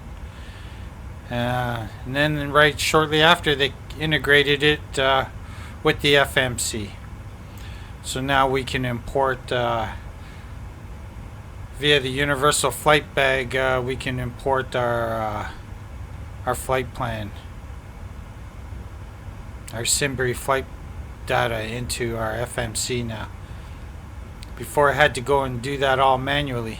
And then right shortly after they integrated it with the FMC. So now we can import via the Universal Flight Bag. We can import our flight plan, our Simbury flight data into our FMC now. Before I had to go and do that all manually.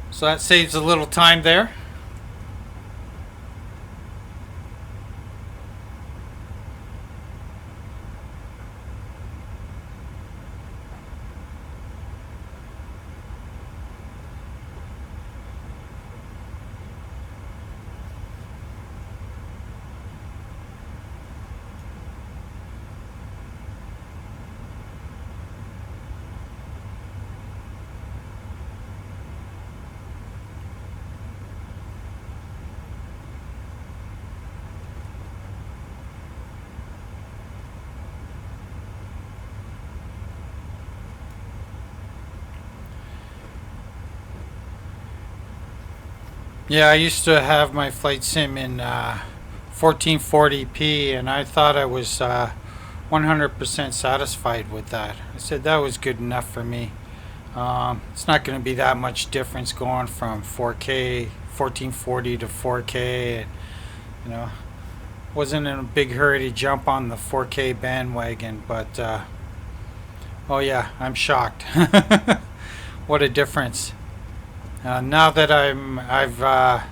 So that saves a little time there. Yeah, I used to have my flight sim in 1440p, and I thought I was 100% satisfied with that. I said that was good enough for me. It's not going to be that much difference going from 4K 1440 to 4K, and, you know, wasn't in a big hurry to jump on the 4K bandwagon, but oh yeah, I'm shocked. What a difference. Now that I've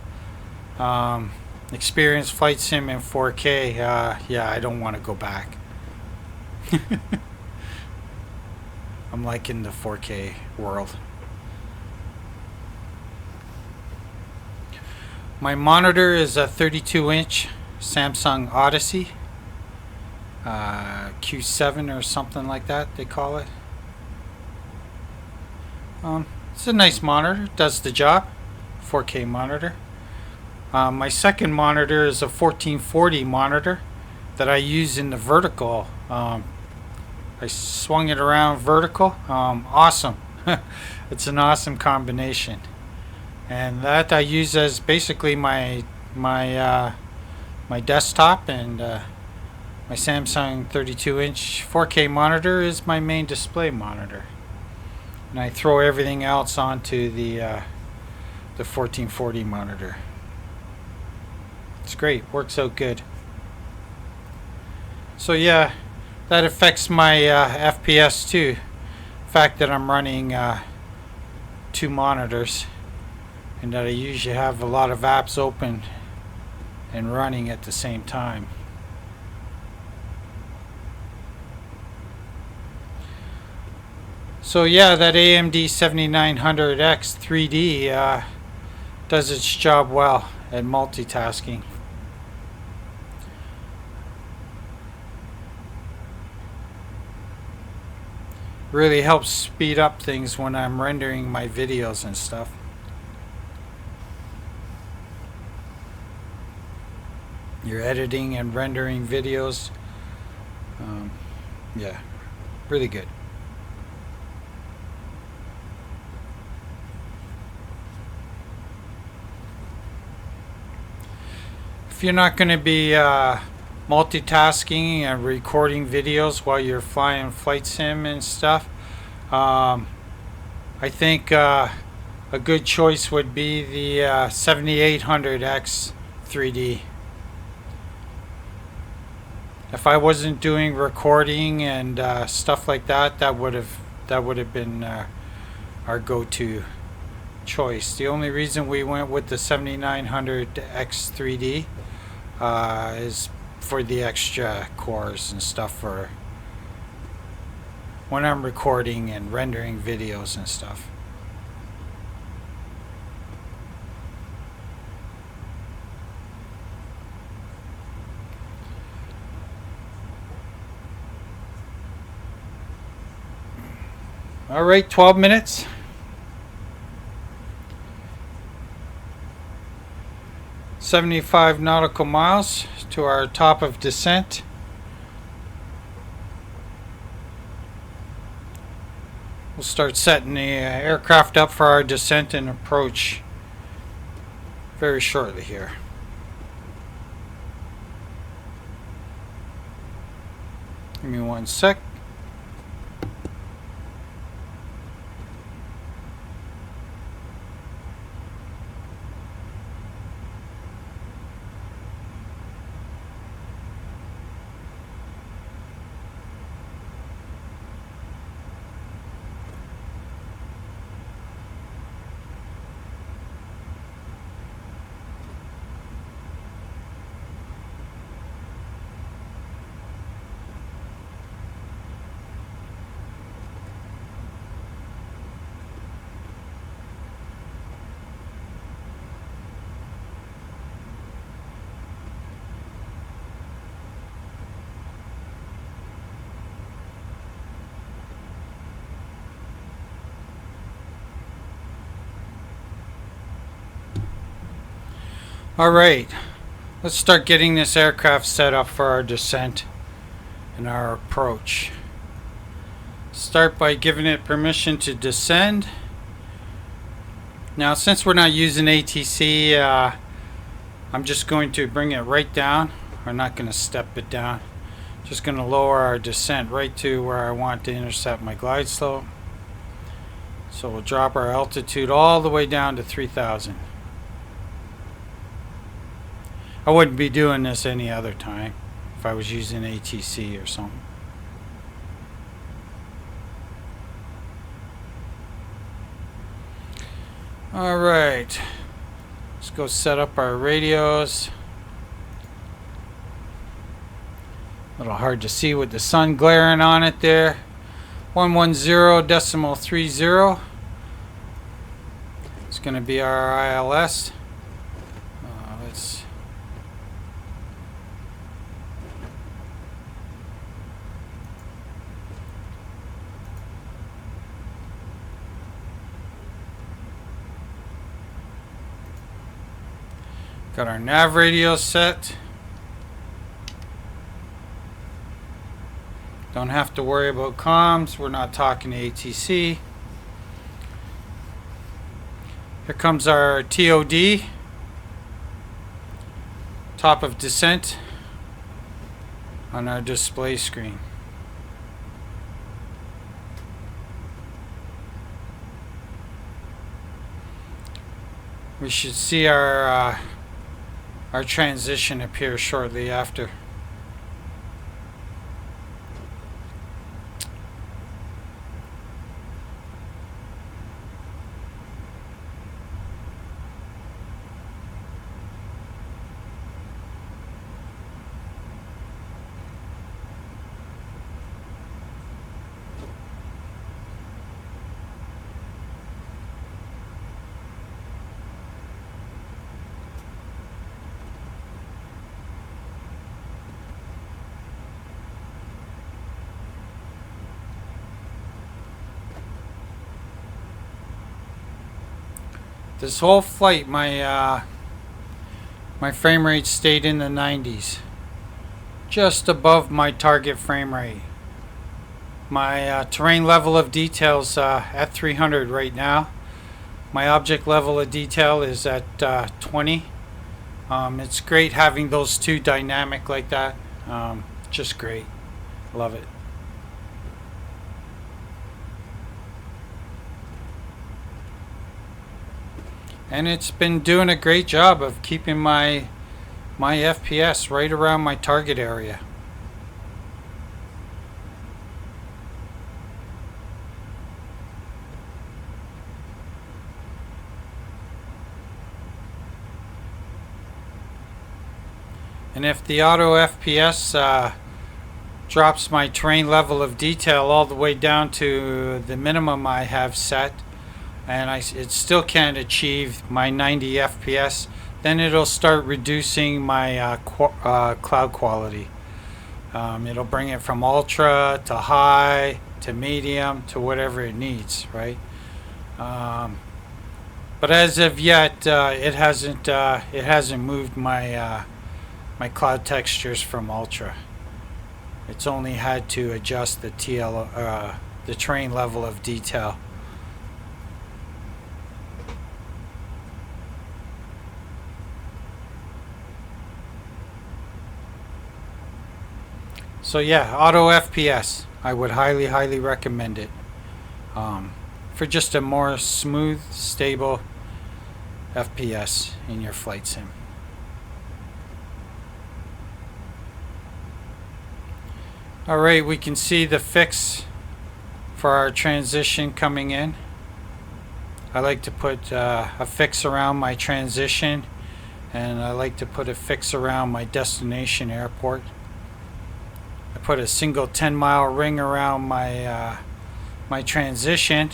experienced flight sim in 4K, yeah, I don't want to go back. I'm liking the 4K world. My monitor is a 32-inch Samsung Odyssey Q7 or something like that they call it. It's a nice monitor, does the job. 4K monitor. My second monitor is a 1440 monitor that I use in the vertical. I swung it around vertical. Awesome. It's an awesome combination. And that I use as basically my desktop, and my Samsung 32-inch 4K monitor is my main display monitor. And I throw everything else onto the 1440 monitor. It's great. Works out good. So yeah, that affects my FPS too. The fact that I'm running 2 monitors, and that I usually have a lot of apps open and running at the same time. So yeah, that AMD 7900X 3D does its job well at multitasking. Really helps speed up things when I'm rendering my videos and stuff. You're editing and rendering videos. Yeah, really good. If you're not going to be multitasking and recording videos while you're flying flight sim and stuff, I think a good choice would be the 7800X 3D. If I wasn't doing recording and stuff like that, that would have been our go-to choice. The only reason we went with the 7900X 3D is for the extra cores and stuff for when I'm recording and rendering videos and stuff. All right, 12 minutes. .75 nautical miles to our top of descent. We'll start setting the aircraft up for our descent and approach very shortly here. Give me 1 sec. Alright, let's start getting this aircraft set up for our descent and our approach. Start by giving it permission to descend. Now, since we're not using ATC, I'm just going to bring it right down. We're not going to step it down. Just going to lower our descent right to where I want to intercept my glide slope. So we'll drop our altitude all the way down to 3,000. I wouldn't be doing this any other time if I was using ATC or something. Alright, let's go set up our radios. A little hard to see with the sun glaring on it there. 110.30. It's going to be our ILS. Let's Got our nav radio set. Don't have to worry about comms. We're not talking to ATC. Here comes our TOD. Top of descent on our display screen. We should see our transition appear shortly after. This whole flight, my frame rate stayed in the 90s, just above my target frame rate. My terrain level of details at 300 right now. My object level of detail is at 20. It's great having those two dynamic like that. Just great. Love it. And it's been doing a great job of keeping my FPS right around my target area. And if the auto FPS drops my terrain level of detail all the way down to the minimum I have set, and it still can't achieve my 90 FPS, then it'll start reducing my cloud quality. It'll bring it from ultra to high to medium to whatever it needs, right? But as of yet, it hasn't moved my my cloud textures from ultra. It's only had to adjust the the terrain level of detail. So yeah, auto FPS. I would highly recommend it for just a more smooth, stable FPS in your flight sim. Alright, we can see the fix for our transition coming in. I like to put a fix around my transition, and I like to put a fix around my destination airport. I put a single 10-mile ring around my my transition,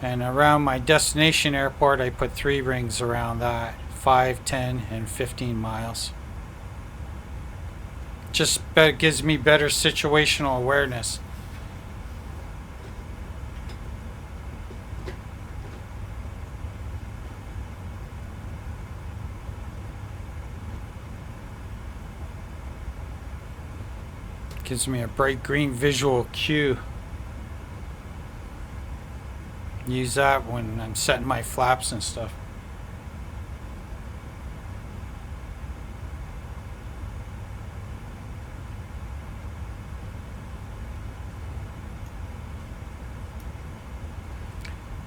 and around my destination airport I put 3 rings around that, 5, 10, and 15 miles. Just gives me better situational awareness. Gives me a bright green visual cue. Use that when I'm setting my flaps and stuff.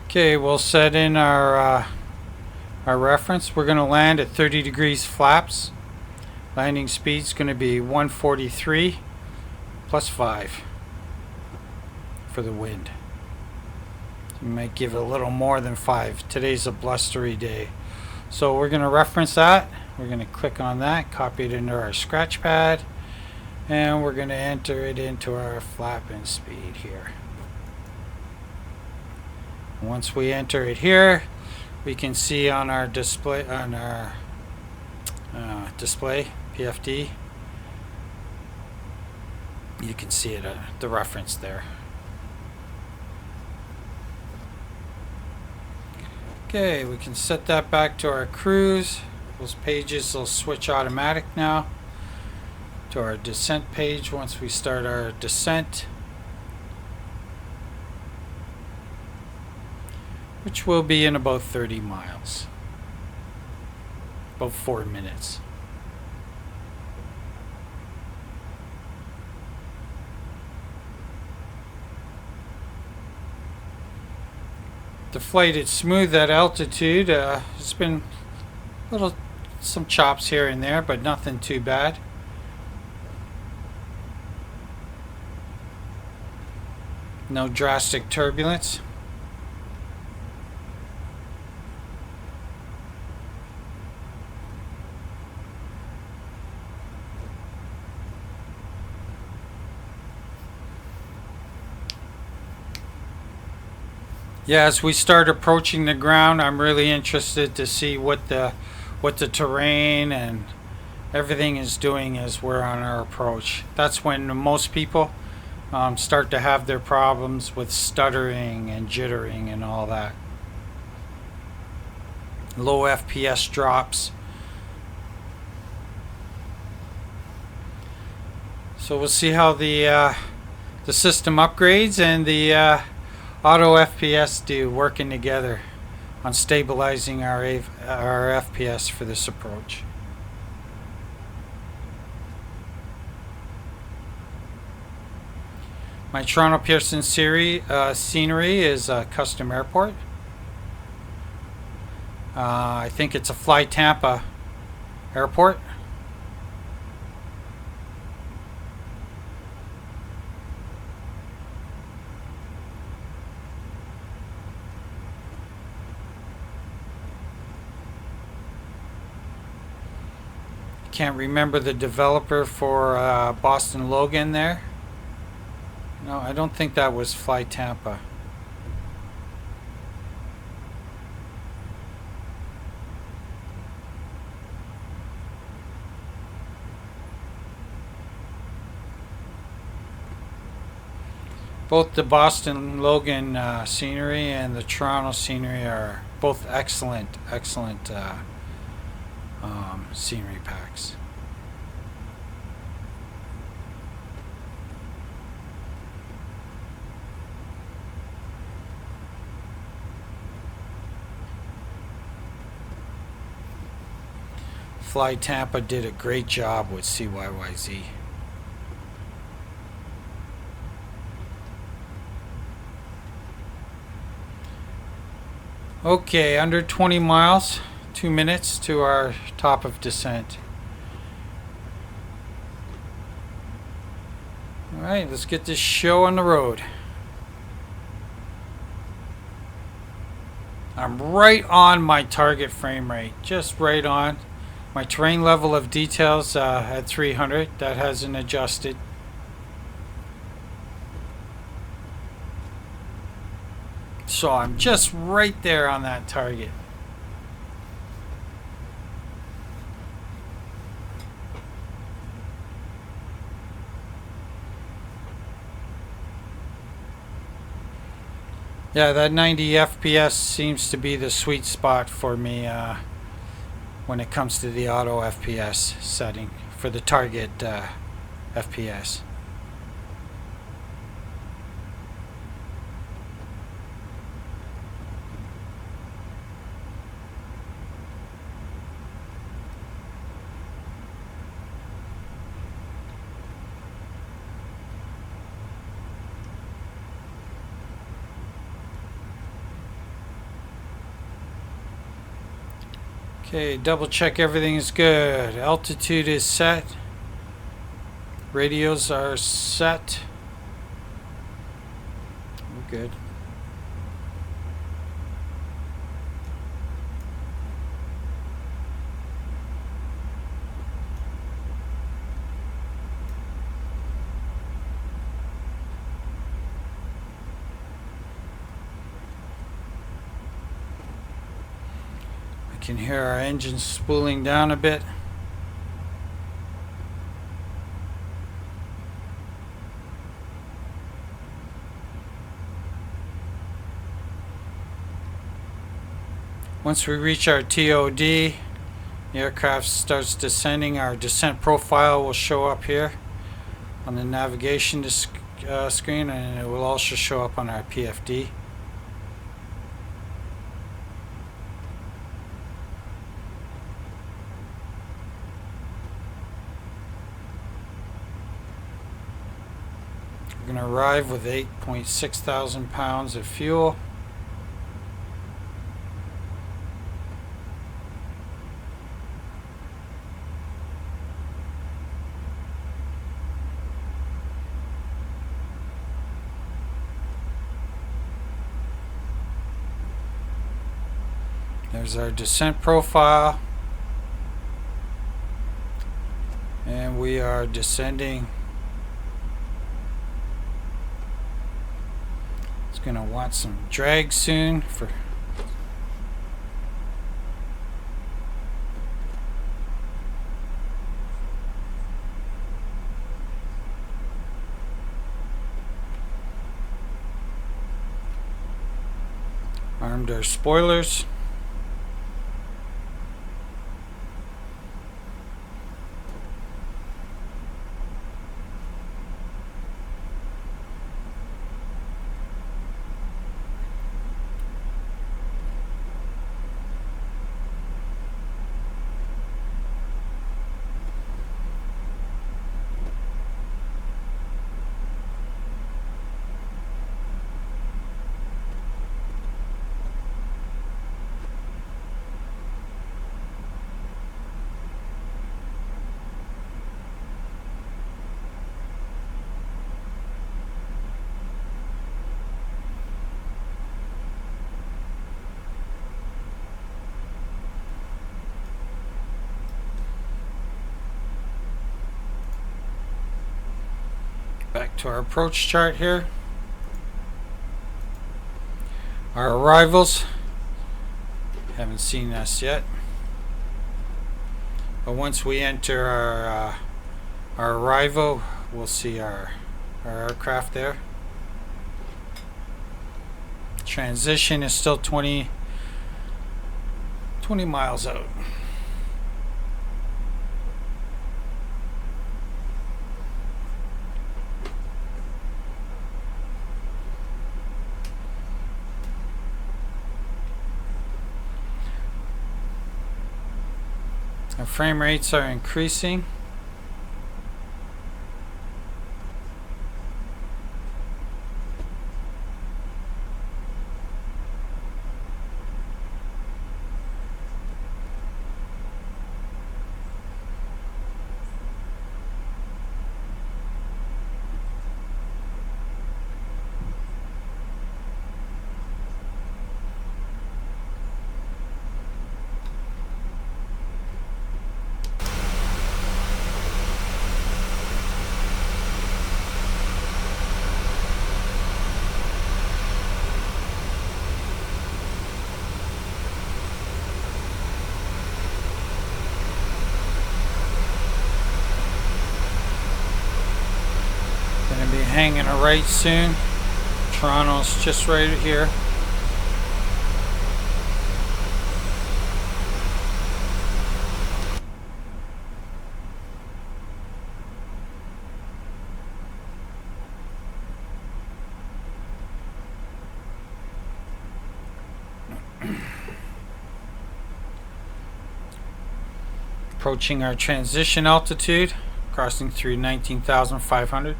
Okay, we'll set in our reference. We're going to land at 30 degrees flaps. Landing speed's going to be 143 plus 5 for the wind. You might give it a little more than 5. Today's a blustery day. So we're going to reference that. We're going to click on that, copy it into our scratch pad, and we're going to enter it into our flapping speed here. Once we enter it here, we can see on our display, display PFD, you can see it, the reference there. Okay, we can set that back to our cruise. Those pages will switch automatic now to our descent page once we start our descent, which will be in about 30 miles, about 4 minutes. The flight is smooth at altitude. It's been some chops here and there, but nothing too bad. No drastic turbulence. Yeah, as we start approaching the ground, I'm really interested to see what the terrain and everything is doing as we're on our approach. That's when most people start to have their problems with stuttering and jittering and all that. Low FPS drops. So we'll see how the system upgrades and the auto FPS do working together on stabilizing our FPS for this approach. My Toronto Pearson scenery is a custom airport. I think it's a FlyTampa airport. Can't remember the developer for Boston Logan there. No, I don't think that was FlyTampa. Both the Boston Logan scenery and the Toronto scenery are both excellent scenery packs. FlyTampa did a great job with CYYZ. Okay, under 20 miles, 2 minutes to our top of descent. Alright, let's get this show on the road. I'm right on my target frame rate, just right on. My terrain level of details at 300, that hasn't adjusted. So I'm just right there on that target. Yeah, that 90 FPS seems to be the sweet spot for me when it comes to the auto FPS setting for the target FPS. Okay, double check everything is good. Altitude is set. Radios are set. We're good. Can hear our engine spooling down a bit. Once we reach our TOD, The aircraft starts descending. Our descent profile will show up here on the navigation screen, and it will also show up on our PFD. We're going to arrive with 8.6 thousand pounds of fuel. There's our descent profile, and we are descending. It's going to want some drag soon for armed our spoilers. Back to our approach chart here. Our arrivals, haven't seen us yet, but once we enter our arrival, we'll see our aircraft there. Transition is still 20 miles out. Our frame rates are increasing. Hanging a right soon. Toronto's just right here. Approaching our transition altitude, crossing through 19,500.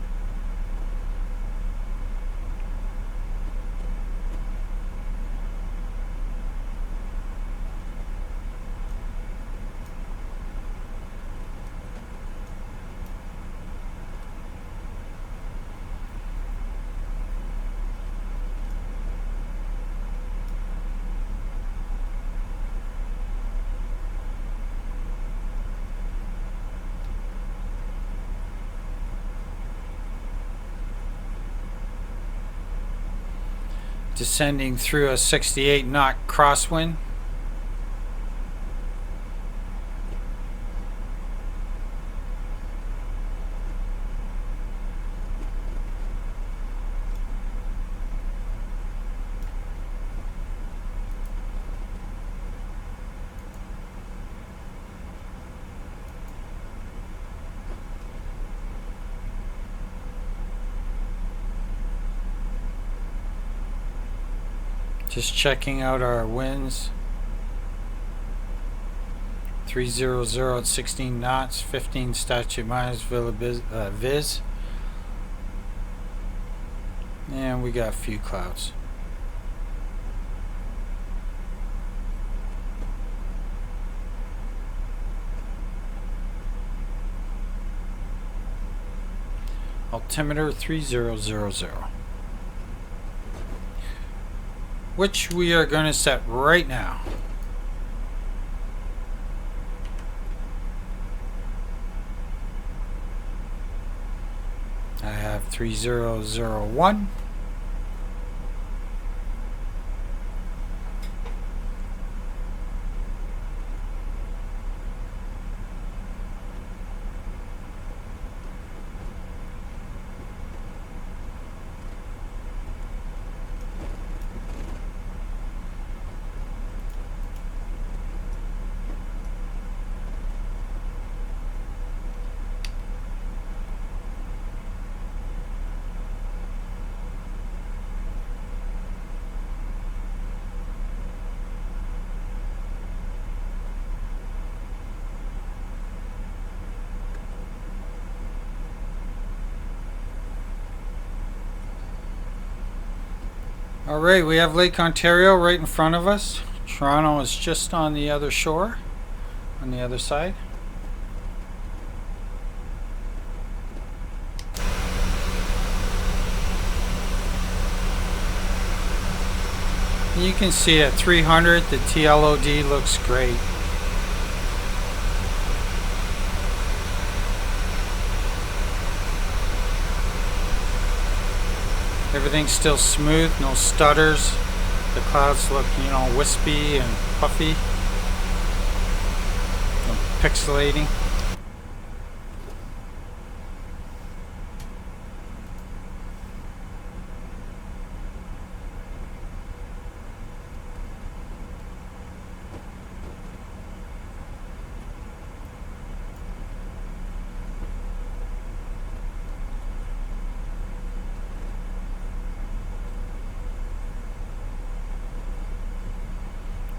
Descending through a 68 knot crosswind. Just checking out our winds. 300 at 16 knots, 15 statute minus viz. And we got a few clouds. Altimeter 3000, which we are going to set right now. I have 3001. Alright, we have Lake Ontario right in front of us. Toronto is just on the other shore, on the other side. You can see at 300 the TLOD looks great. Everything's still smooth, no stutters. The clouds look, you know, wispy and puffy. No pixelating.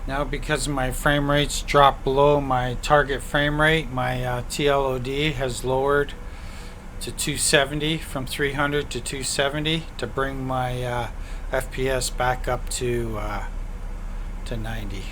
Now, because my frame rates dropped below my target frame rate, my TLOD has lowered to 270 from 300 to 270 to bring my FPS back up to 90.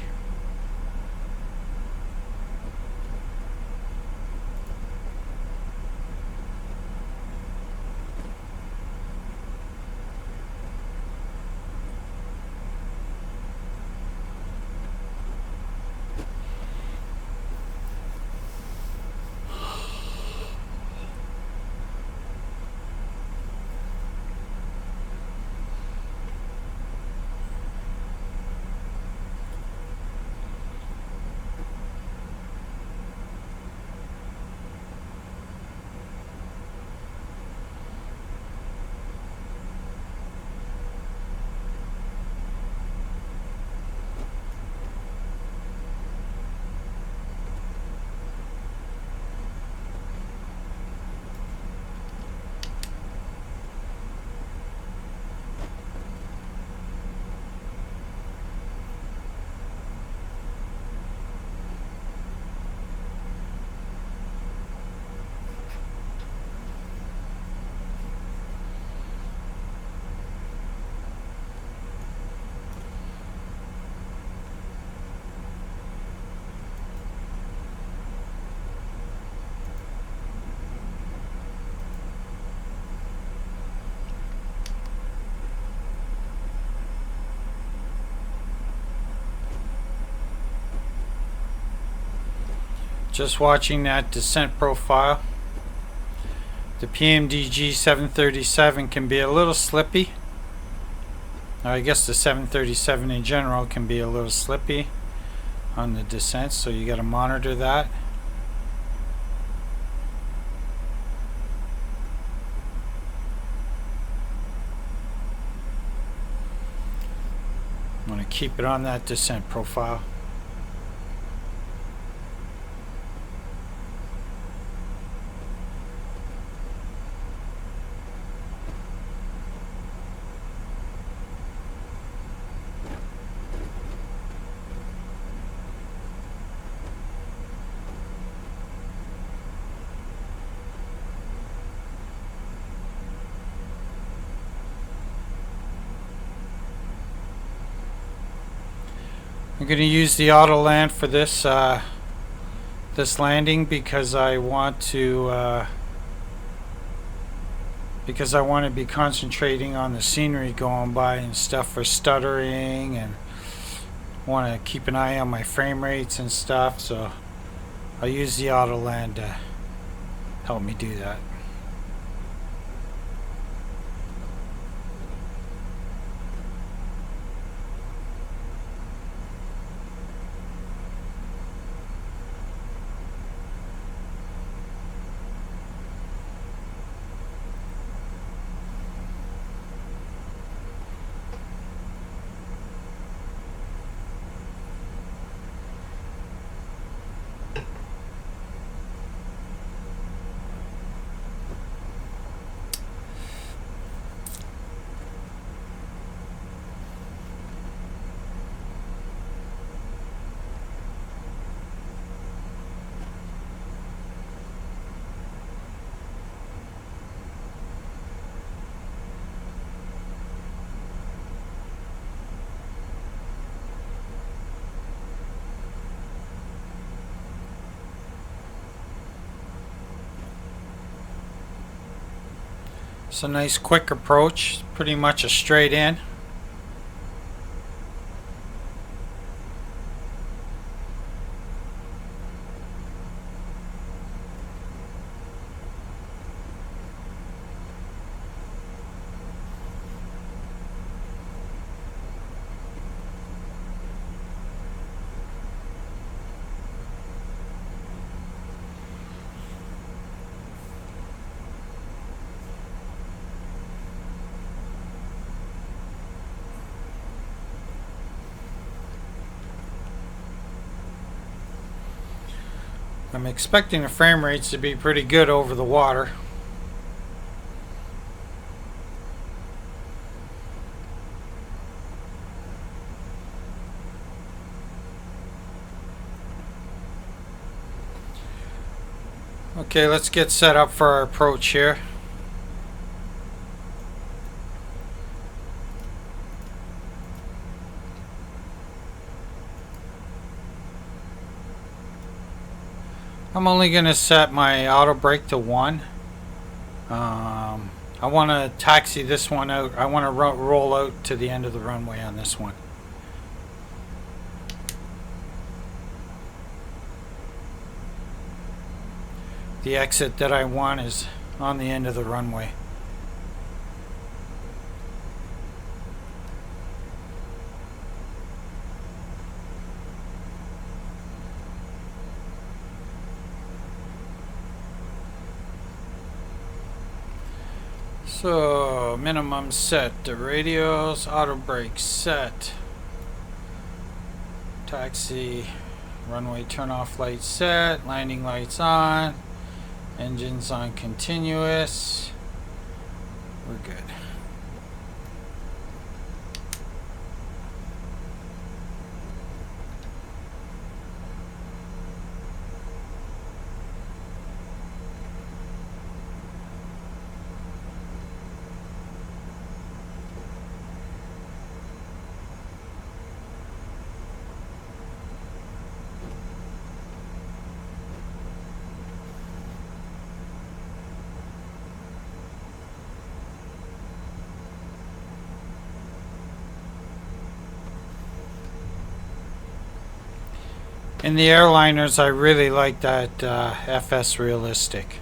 Just watching that descent profile. The PMDG 737 can be a little slippy. Or I guess the 737 in general can be a little slippy on the descent, so you got to monitor that. I'm going to keep it on that descent profile. going to use the auto land for this this landing because I want to be concentrating on the scenery going by and stuff for stuttering, and want to keep an eye on my frame rates and stuff, so I'll use the auto land to help me do that. It's a nice quick approach, pretty much a straight in. I'm expecting the frame rates to be pretty good over the water. Okay, let's get set up for our approach here. I'm only going to set my auto brake to 1. I want to taxi this one out. I want to roll out to the end of the runway on this one. The exit that I want is on the end of the runway. So minimum set, the radios, auto brake set, taxi, runway turn off light set, landing lights on, engines on continuous. We're good. In the airliners, I really like that FS Realistic.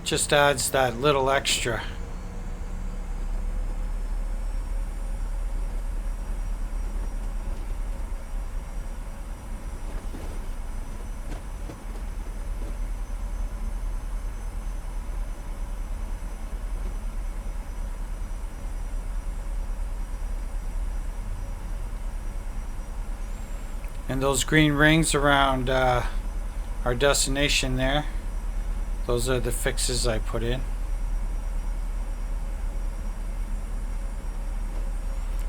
Just adds that little extra. And those green rings around our destination there, those are the fixes I put in.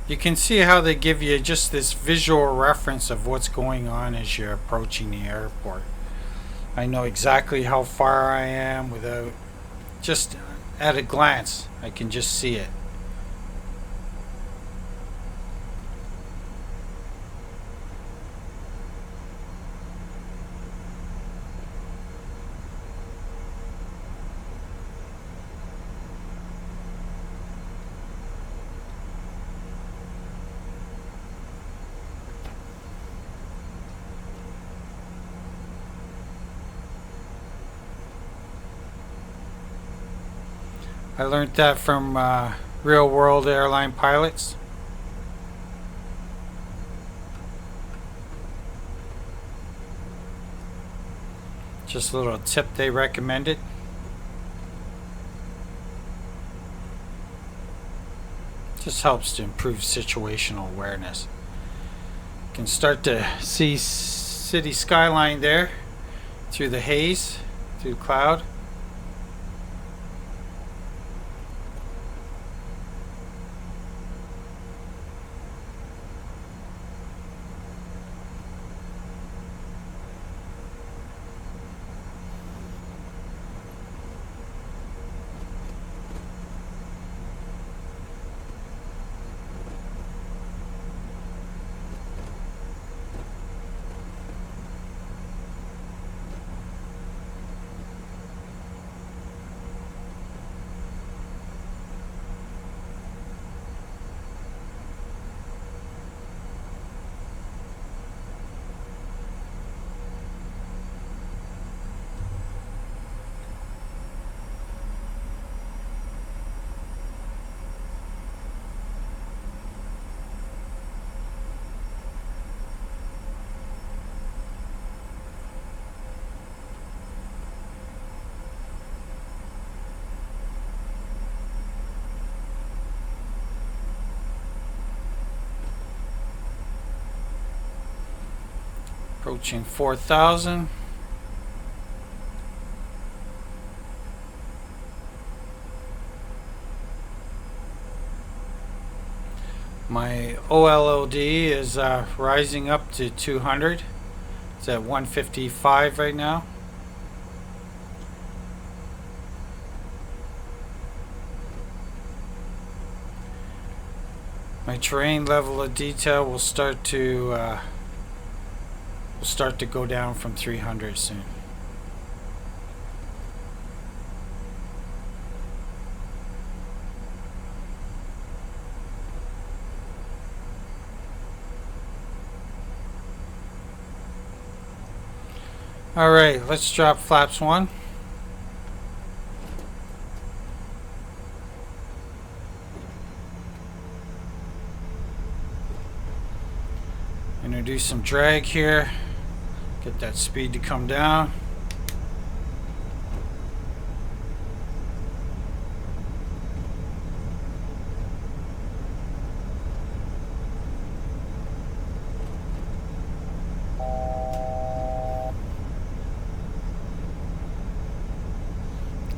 You can see how they give you just this visual reference of what's going on as you're approaching the airport. I know exactly how far I am without, just at a glance, I can just see it. I learned that from real world airline pilots. Just a little tip they recommended. Just helps to improve situational awareness. You can start to see city skyline there through the haze, through the cloud. Approaching 4,000. My OLOD is rising up to 200. It's at 155 right now. My terrain level of detail will start to go down from 300 soon. All right, let's drop flaps 1. Introduce some drag here. Get that speed to come down.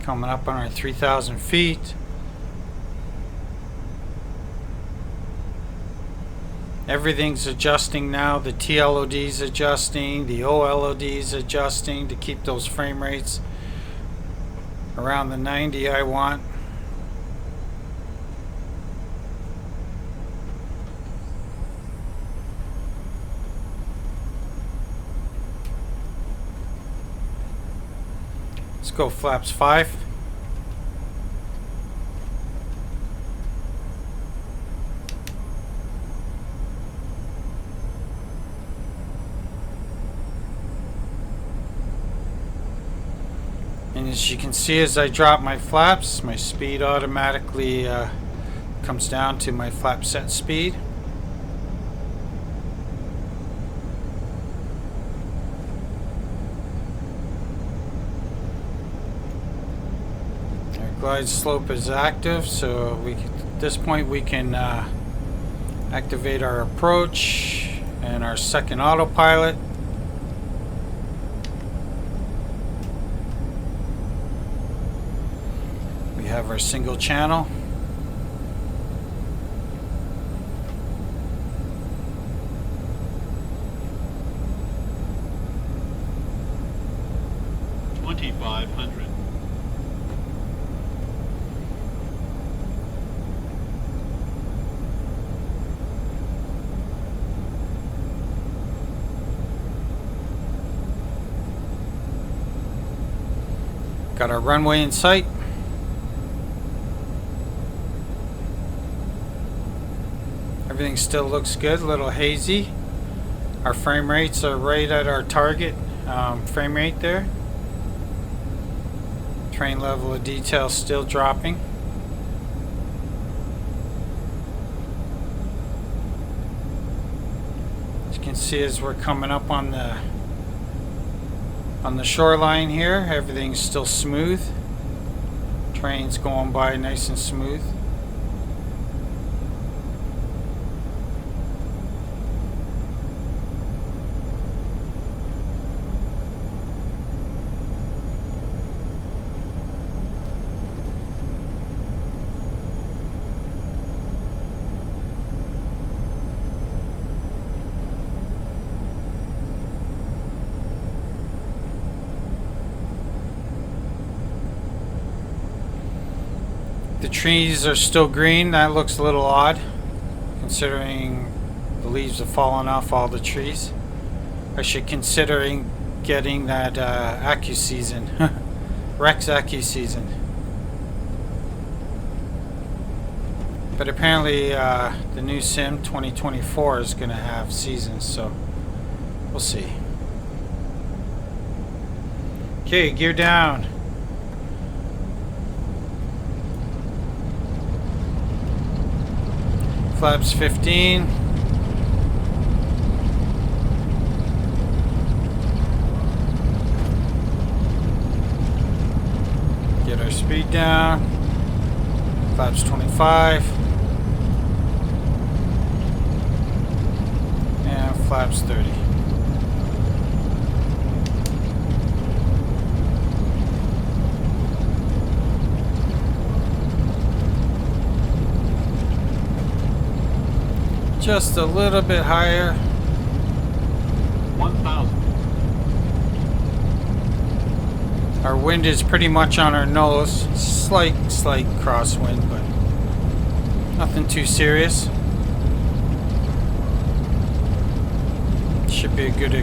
Coming up on our 3,000 feet. Everything's adjusting now. The TLOD is adjusting, the OLOD is adjusting to keep those frame rates around the 90 I want. Let's go flaps 5. And as you can see, as I drop my flaps, my speed automatically comes down to my flap set speed. Our glide slope is active, so at this point we can activate our approach and our second autopilot. Have our single channel. Got our runway in sight. Everything still looks good, a little hazy. Our frame rates are right at our target frame rate there. Train level of detail still dropping. can see as we're coming up on the shoreline here, everything's still smooth. Train's going by nice and smooth. The trees are still green. That looks a little odd considering the leaves have fallen off all the trees. I should considering getting that Acu season. Rex Acu season. But apparently the new sim 2024 is going to have seasons, so we'll see. Okay, gear down. Flaps 15. Get our speed down. Flaps 25. And flaps 30. Just a little bit higher. 1,000. Our wind is pretty much on our nose. Slight crosswind, but nothing too serious. Should be a good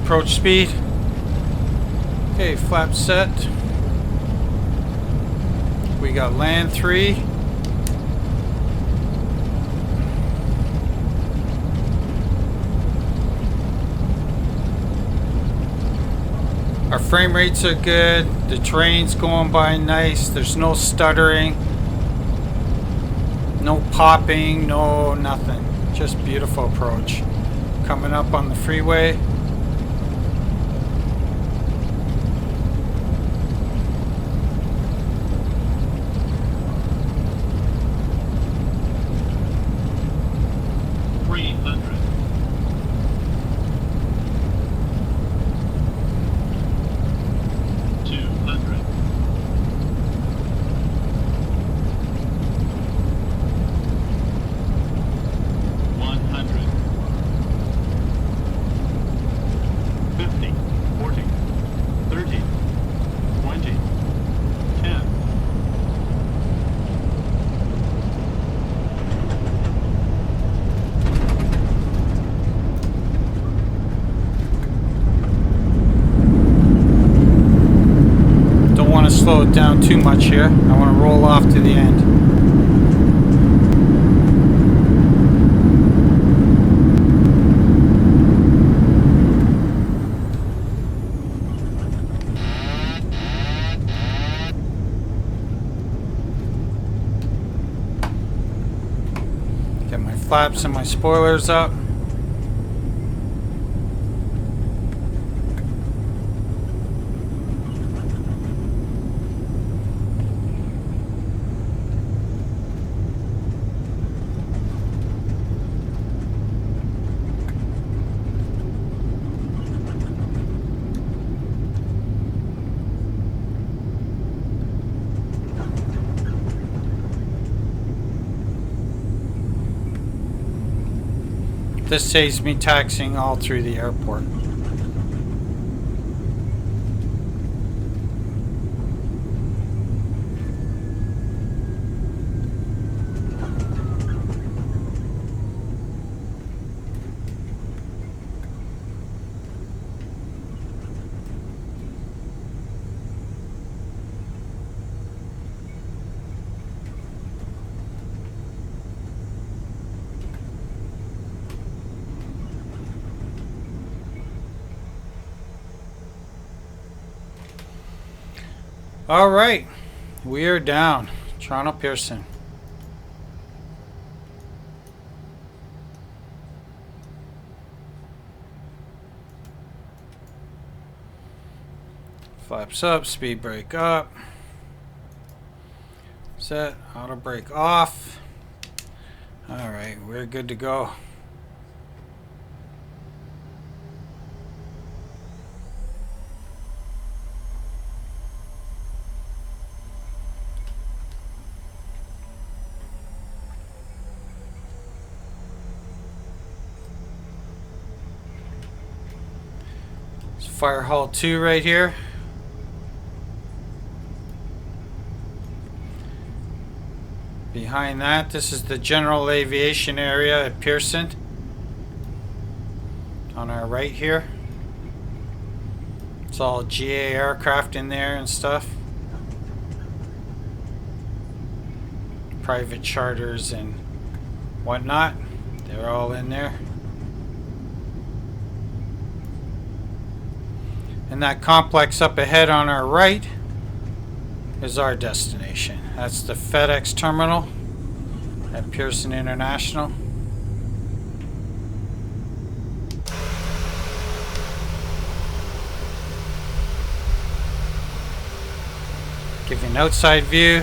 approach speed. Okay, flap set. We got land 3. Our frame rates are good. The train's going by nice. There's no stuttering. No popping. No nothing. Just beautiful approach. Coming up on the freeway. Slow it down too much here. I want to roll off to the end. Get my flaps and my spoilers up. This saves me taxiing all through the airport. All right, we are down. Toronto Pearson. Flaps up, speed brake up. Set, auto brake off. Alright, we're good to go. It's Fire Hall 2 right here. Behind that, this is the general aviation area at Pearson. On our right here. It's all GA aircraft in there and stuff. Private charters and whatnot. They're all in there. And that complex up ahead on our right is our destination. That's the FedEx terminal at Pearson International. Give you an outside view.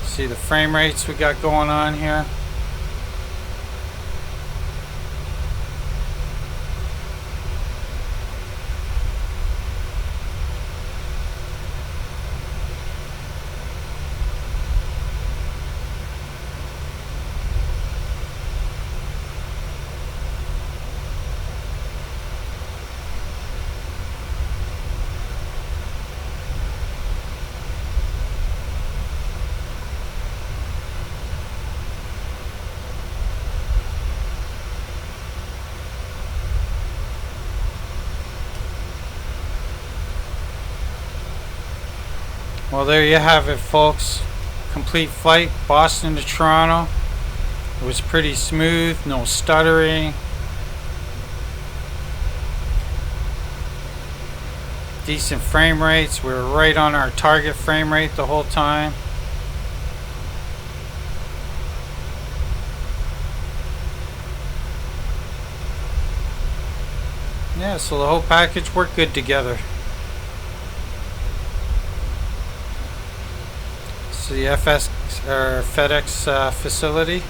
See the frame rates we got going on here. Well, there you have it, folks. Complete flight, Boston to Toronto. It was pretty smooth, no stuttering. Decent frame rates. We were right on our target frame rate the whole time. Yeah, so the whole package worked good together. So the FedEx facility.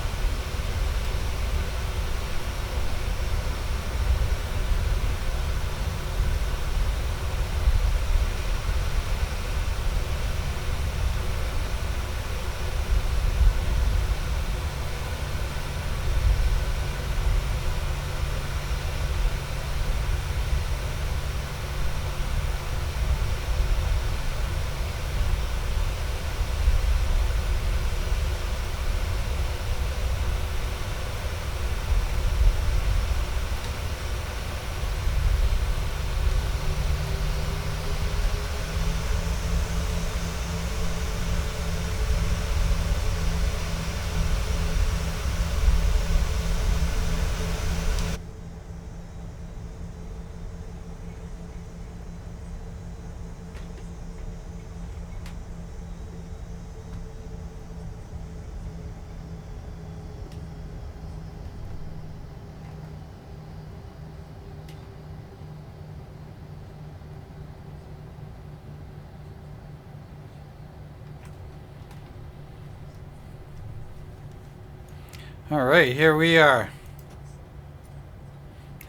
Alright, here we are.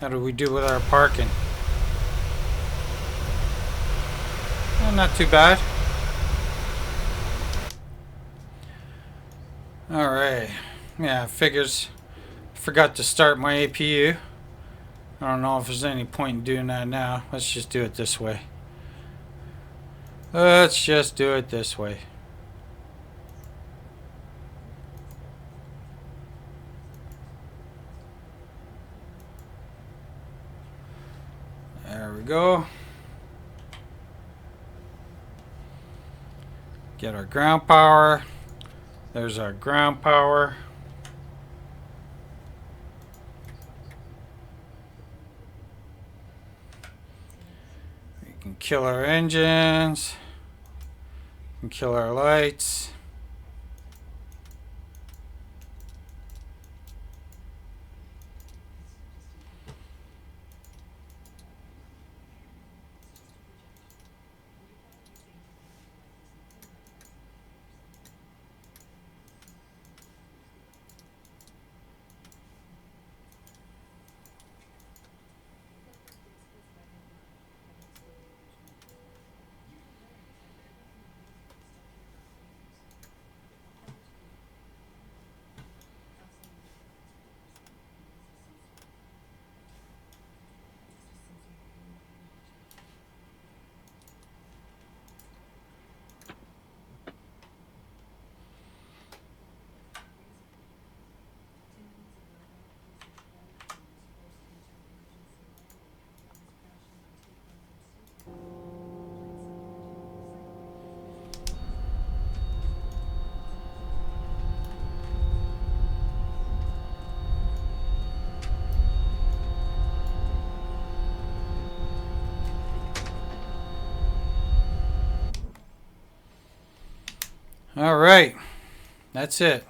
How do we do with our parking? Not too bad. Alright. Yeah, figures. Forgot to start my APU. I don't know if there's any point in doing that now. Let's just do it this way. Let's just do it this way. There we go. Get our ground power. There's our ground power. We can kill our engines. We can kill our lights. All right, that's it.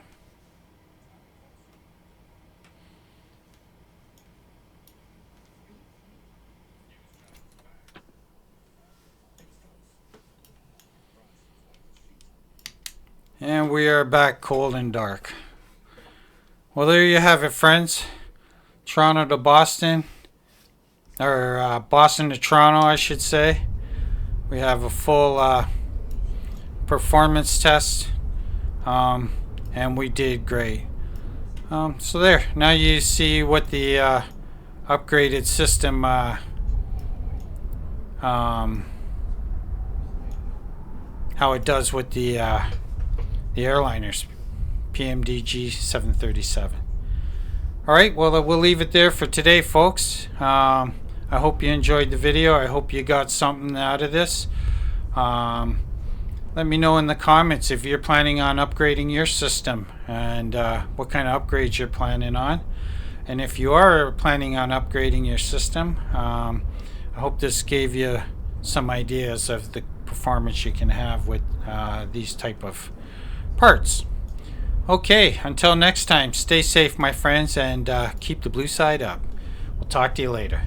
And we are back cold and dark. Well, there you have it, friends. Toronto to Boston, or Boston to Toronto, I should say. We have a full performance test, and we did great. So there, now you see what the upgraded system how it does with the airliners, PMDG 737. Alright, well, we'll leave it there for today, folks. I hope you enjoyed the video. I hope you got something out of this. Let me know in the comments if you're planning on upgrading your system and what kind of upgrades you're planning on. And if you are planning on upgrading your system, I hope this gave you some ideas of the performance you can have with these type of parts. Okay, until next time, stay safe, my friends, and keep the blue side up. We'll talk to you later.